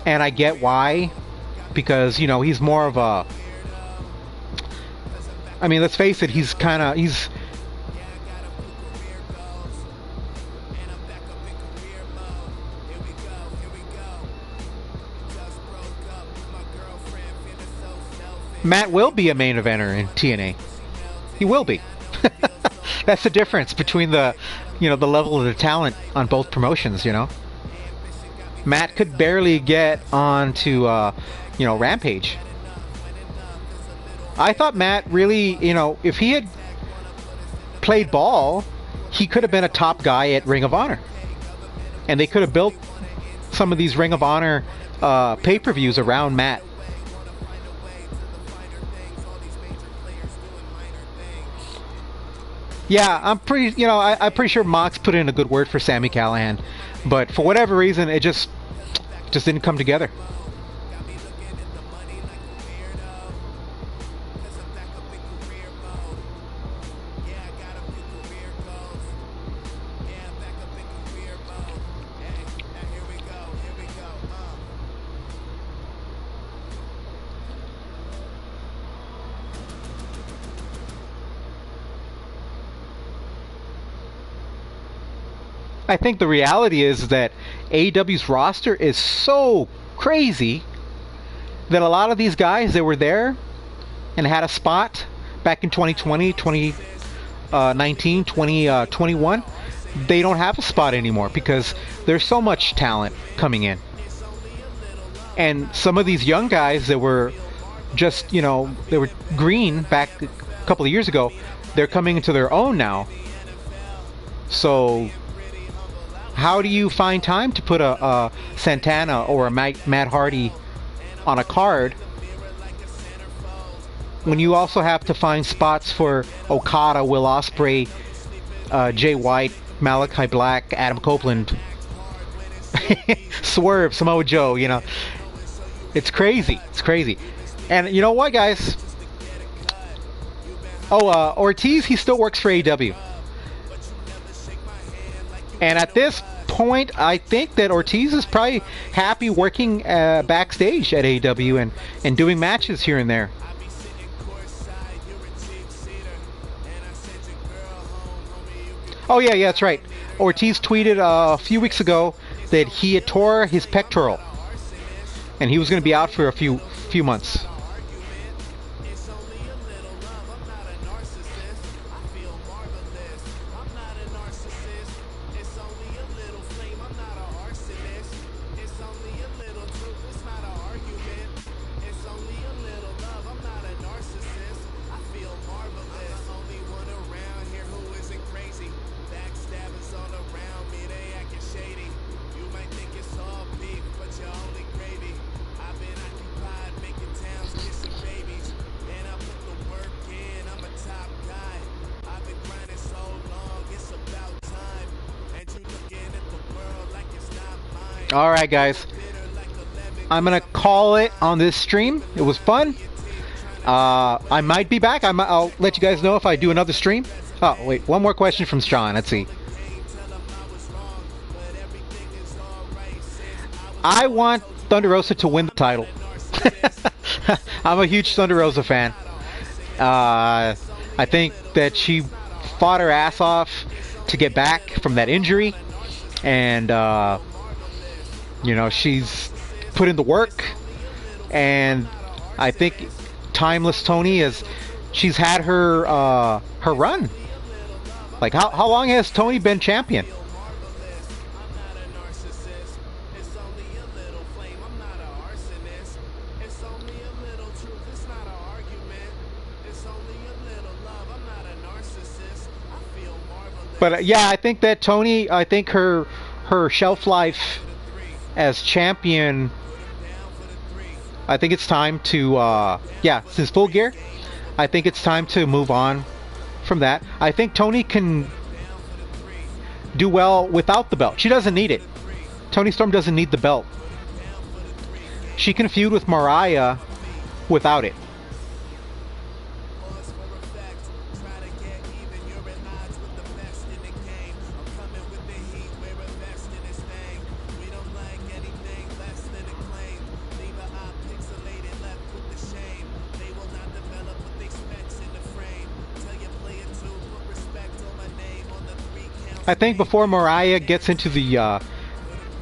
And I get why, because he's more of a, I mean, let's face it, he's Matt will be a main eventer in TNA. He will be. That's the difference between the level of the talent on both promotions, Matt could barely get onto, Rampage. I thought Matt really, if he had played ball, he could have been a top guy at Ring of Honor. And they could have built some of these Ring of Honor pay-per-views around Matt. Yeah, I'm pretty sure Mox put in a good word for Sami Callihan. But for whatever reason, it just didn't come together. I think the reality is that AEW's roster is so crazy that a lot of these guys that were there and had a spot back in 2020, 2019, 2021, they don't have a spot anymore because there's so much talent coming in. And some of these young guys that were just, they were green back a couple of years ago, they're coming into their own now. So how do you find time to put a Santana or a Matt Hardy on a card when you also have to find spots for Okada, Will Ospreay, Jay White, Malachi Black, Adam Copeland, Swerve, Samoa Joe, It's crazy. It's crazy. And you know what, guys? Ortiz, he still works for AEW. And at this point, I think that Ortiz is probably happy working backstage at AEW and doing matches here and there. Oh yeah, that's right. Ortiz tweeted a few weeks ago that he had tore his pectoral, and he was going to be out for a few months. Alright guys, I'm gonna call it on this stream. It was fun. I might be back. I'll let you guys know if I do another stream. Oh wait, one more question from Sean. Let's see. I want Thunder Rosa to win the title. I'm a huge Thunder Rosa fan. I think that she fought her ass off to get back from that injury, and she's put in the work, and I think Timeless Tony she's had her her run. Like how long has Tony been champion? But yeah, I think that Tony, I think her shelf life as champion, I think it's time to since Full Gear, I think it's time to move on from that. I think Tony can do well without the belt. She doesn't need it. Toni Storm doesn't need the belt. She can feud with Mariah without it. I think before Mariah gets into the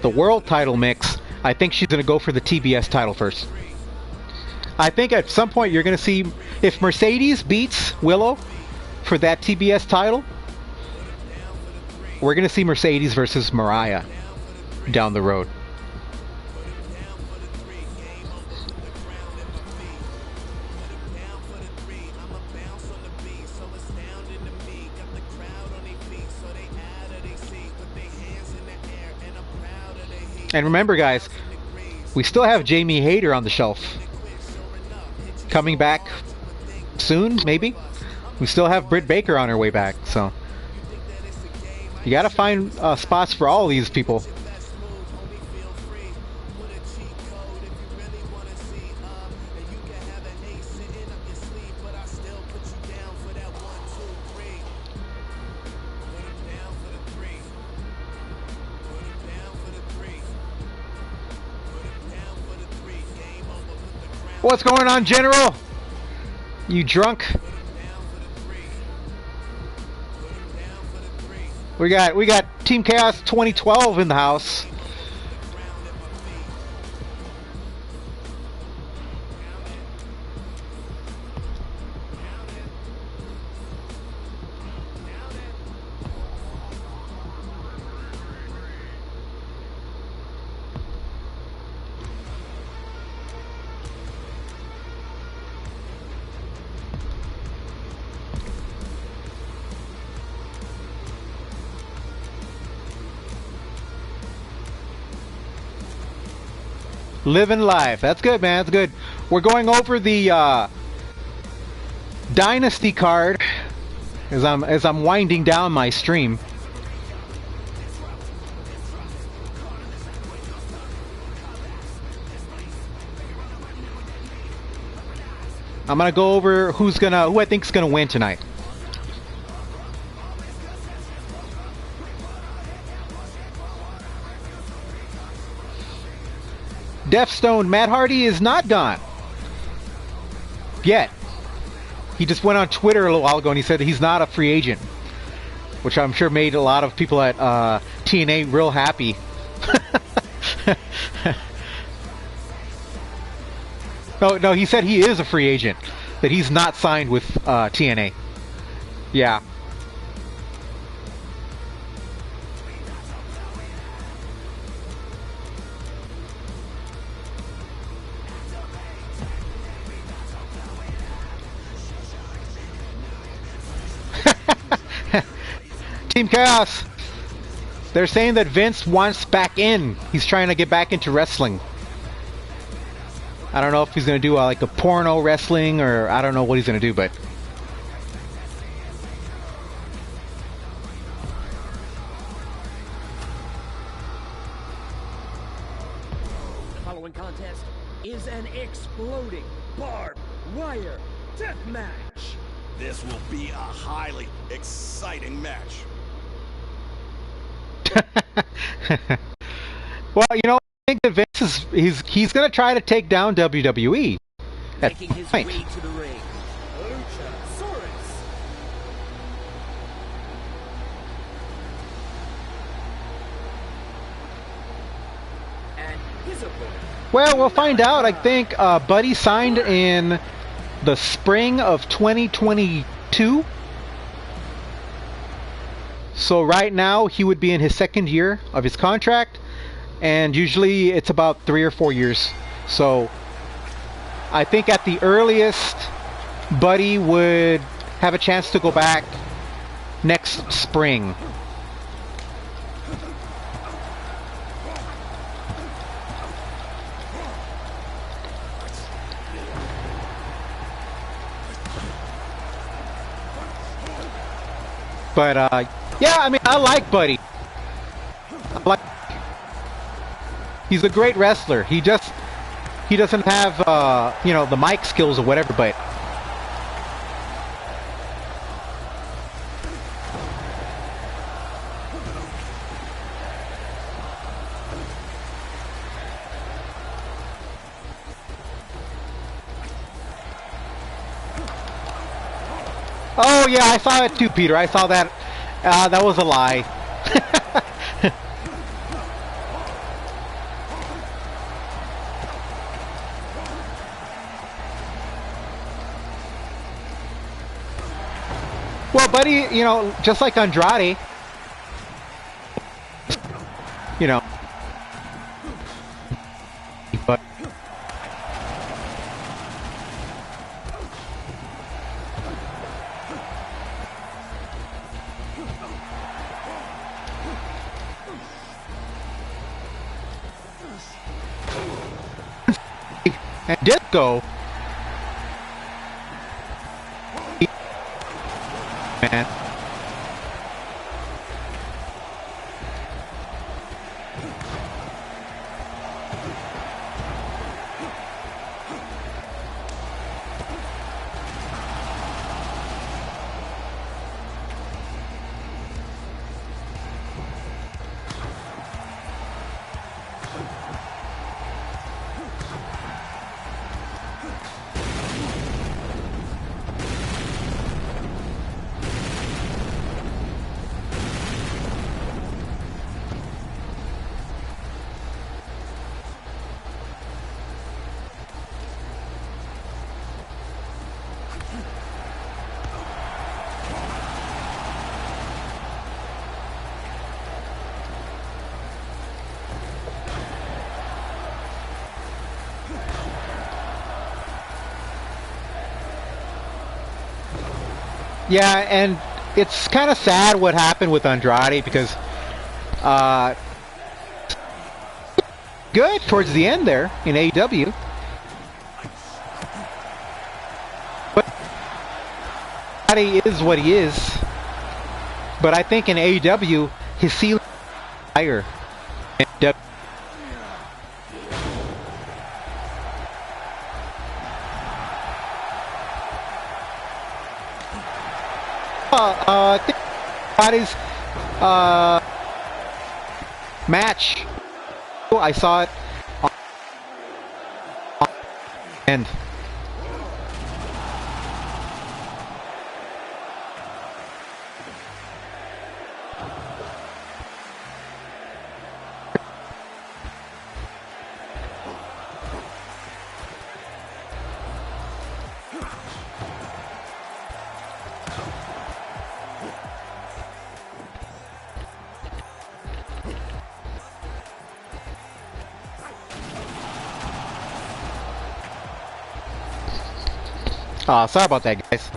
world title mix, I think she's going to go for the TBS title first. I think at some point you're going to see, if Mercedes beats Willow for that TBS title, we're going to see Mercedes versus Mariah down the road. And remember guys, we still have Jamie Hayter on the shelf. Coming back soon, maybe? We still have Britt Baker on her way back, so you gotta find spots for all these people. What's going on, General? You drunk? We got Team Chaos 2012 in the house. Living life. That's good, man. That's good. We're going over the dynasty card as I'm winding down my stream. I'm gonna go over who I think is gonna win tonight. Deathstone, Matt Hardy is not gone yet. He just went on Twitter a little while ago and he said he's not a free agent, which I'm sure made a lot of people at TNA real happy. No, he said he is a free agent, that he's not signed with TNA. Yeah. Team Chaos. They're saying that Vince wants back in. He's trying to get back into wrestling. I don't know if he's going to do like a porno wrestling or I don't know what he's going to do, but... The following contest is an exploding barbed wire death match. This will be a highly exciting match. Well, you know, I think that Vince he's going to try to take down WWE. Making his way to the ring, Luchasaurus. And his opponent. Well, we'll find out. I think Buddy signed in the spring of 2022. So right now he would be in his second year of his contract, and usually it's about 3 or 4 years. So I think at the earliest Buddy would have a chance to go back next spring. But yeah, I mean, I like Buddy. He's a great wrestler. He doesn't have you know, the mic skills or whatever, but oh yeah, I saw it too, Peter. I saw that. That was a lie. Well, Buddy, you know, just like Andrade, you know, but and Disco, man. Yeah, and it's kind of sad what happened with Andrade because good towards the end there in AEW. But he is what he is. But I think in AEW, his ceiling is higher. I think that is match. I saw it on end. Sorry about that, guys.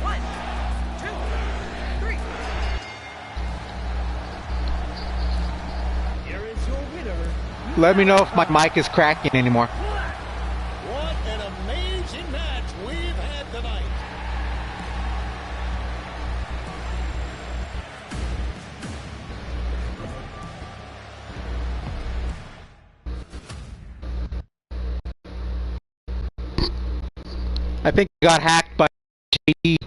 One, two, three. Here is your winner. Let me know if my mic is cracking anymore. What an amazing match we've had tonight. I think I got hacked by JD.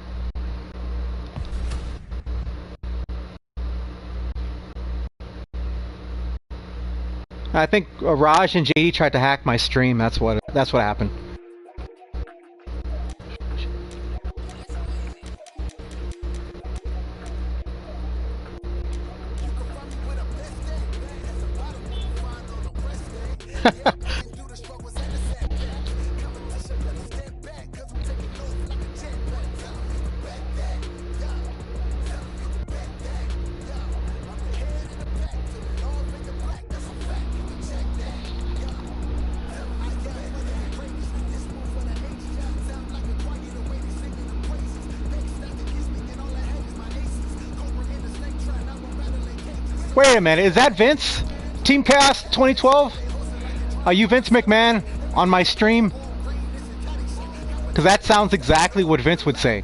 I think Raj and JD tried to hack my stream. That's what happened. Wait a minute, is that Vince? Team Chaos 2012? Are you Vince McMahon on my stream? Because that sounds exactly what Vince would say.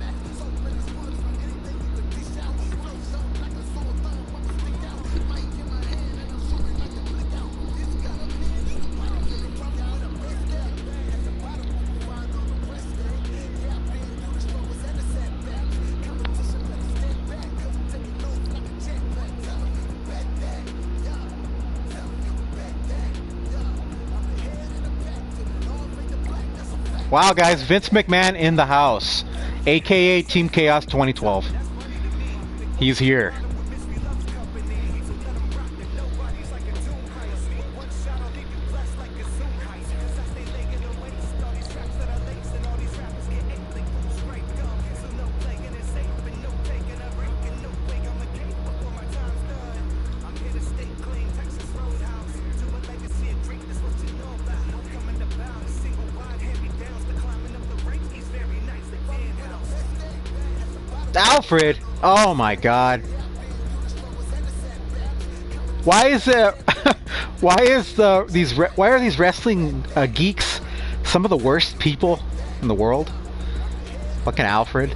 Wow, guys, Vince McMahon in the house, aka Team Chaos 2012. He's here. Alfred, oh my God! Why is there? Why are these wrestling geeks some of the worst people in the world? Fucking Alfred.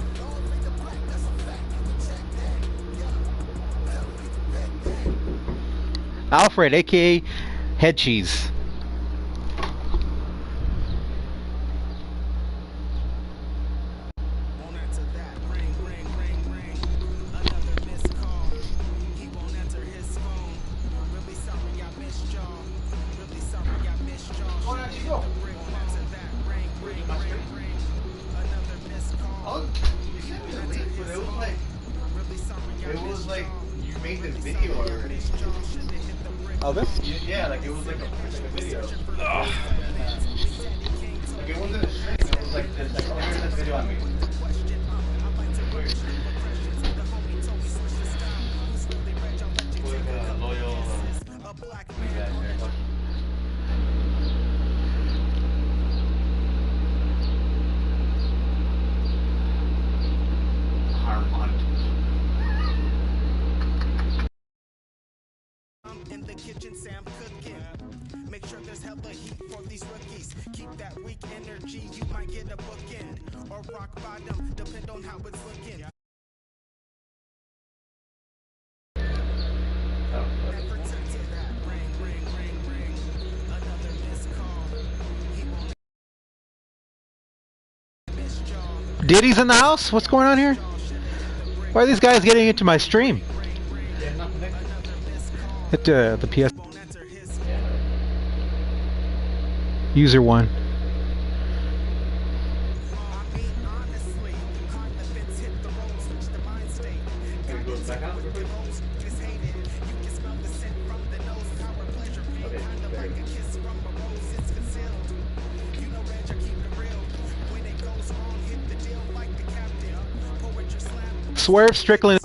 Alfred, aka Head Cheese. Of it? Yeah, like it was like a video. Like it wasn't a string, it was like this, like, oh, here's this video on me. With loyal guys there. the kitchen, Sam cooking. Make sure there's hella heat for these rookies. Keep that weak energy, you might get a bookend or rock bottom, depend on how it's looking. Never touch that. Ring, ring, ring, ring. Another missed call. He won't miss jaw. Diddy's in the house? What's going on here? Why are these guys getting into my stream? Hit the PS. User 1. Swerve Strickland.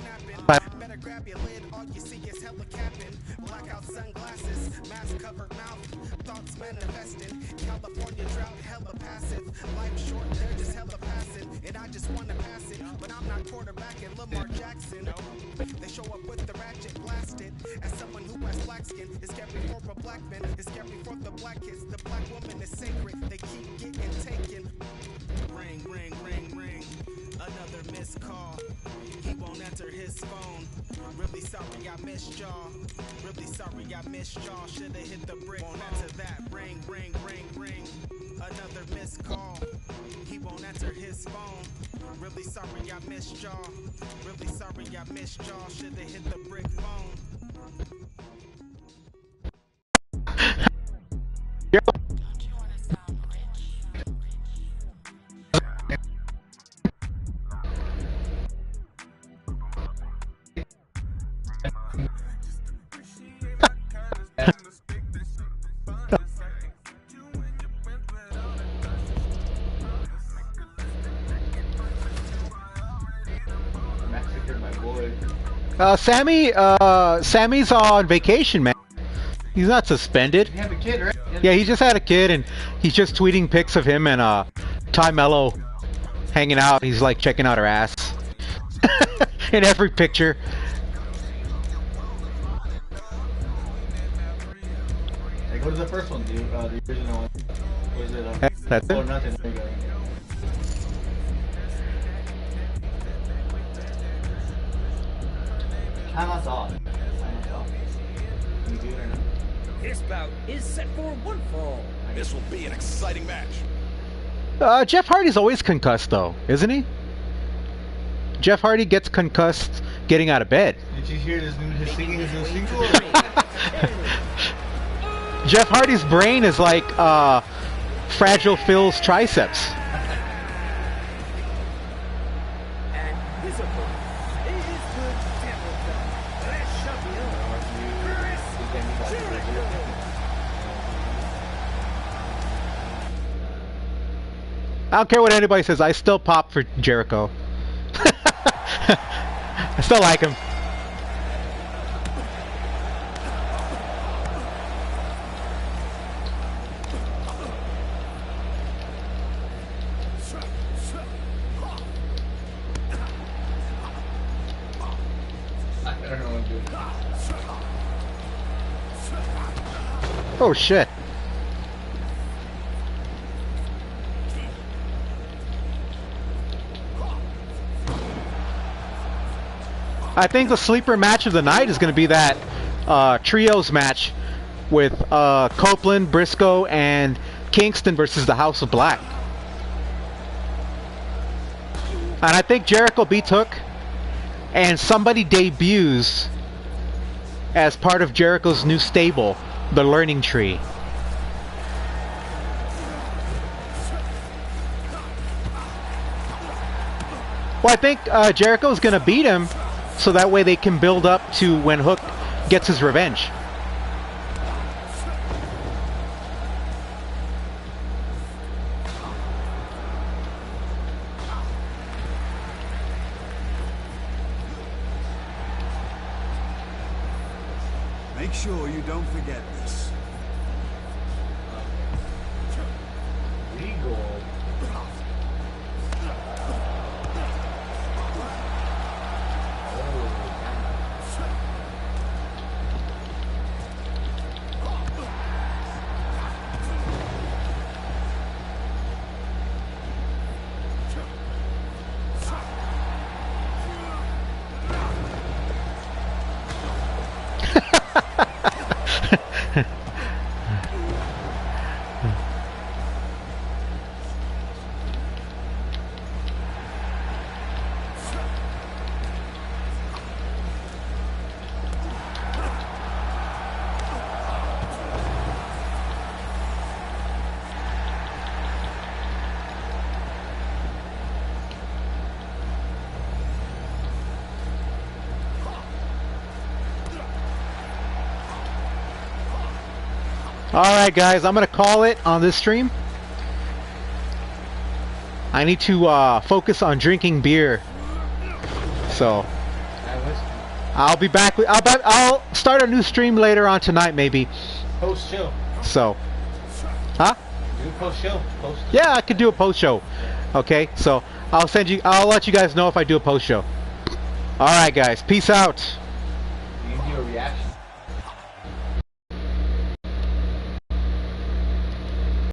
Better grab your lid, all you see is hella capping. Blackout sunglasses, mask covered mouth, thoughts manifesting. California drought, hella passive. Life short, they're just hella passive. And I just wanna pass it, but I'm not quarterbacking Lamar Jackson. They show up with the ratchet blasted. As someone who has black skin, is scary for a black man, is scary for the black kids. The black woman is sacred, they keep getting taken. Ring, ring, ring, ring. Another missed call. He won't answer his phone. Really sorry I missed y'all. Really sorry I missed y'all. Shoulda hit the brick. Won't answer that. Ring, ring, ring, ring. Another missed call. He won't answer his phone. Really sorry I missed y'all. Really sorry I missed y'all. Shoulda hit the brick phone. Sammy's on vacation, man. He's not suspended. You have a kid, right? Yeah, he just had a kid, and he's just tweeting pics of him and Ty Mello hanging out. He's like checking out her ass in every picture. Like, what is the first one, dude? The original one. What is it? That's Oh, it. nothing. There you go. Time us off. Time us off. Can you do it or not? This bout is set for one fall. This will be an exciting match. Jeff Hardy's always concussed, though, isn't he? Jeff Hardy gets concussed getting out of bed. Did you hear his singing his new single? Jeff Hardy's brain is like Fragile Phil's triceps. And his opponent is the Democrat, Le Champion, Chris Jericho. I don't care what anybody says, I still pop for Jericho. I still like him. I don't know what to do. Oh shit. I think the sleeper match of the night is going to be that trios match with Copeland, Briscoe, and Kingston versus the House of Black. And I think Jericho beats Hook, and somebody debuts as part of Jericho's new stable, the Learning Tree. Well, I think Jericho's going to beat him, so that way they can build up to when Hook gets his revenge. Make sure you don't forget this. Legal. Alright guys, I'm gonna call it on this stream. I need to focus on drinking beer. So I'll be back with I'll start a new stream later on tonight maybe. Post show. So huh? Do post show. Post. Yeah, I could do a post show. Okay, so I'll let you guys know if I do a post show. Alright guys, peace out. You can do a reaction.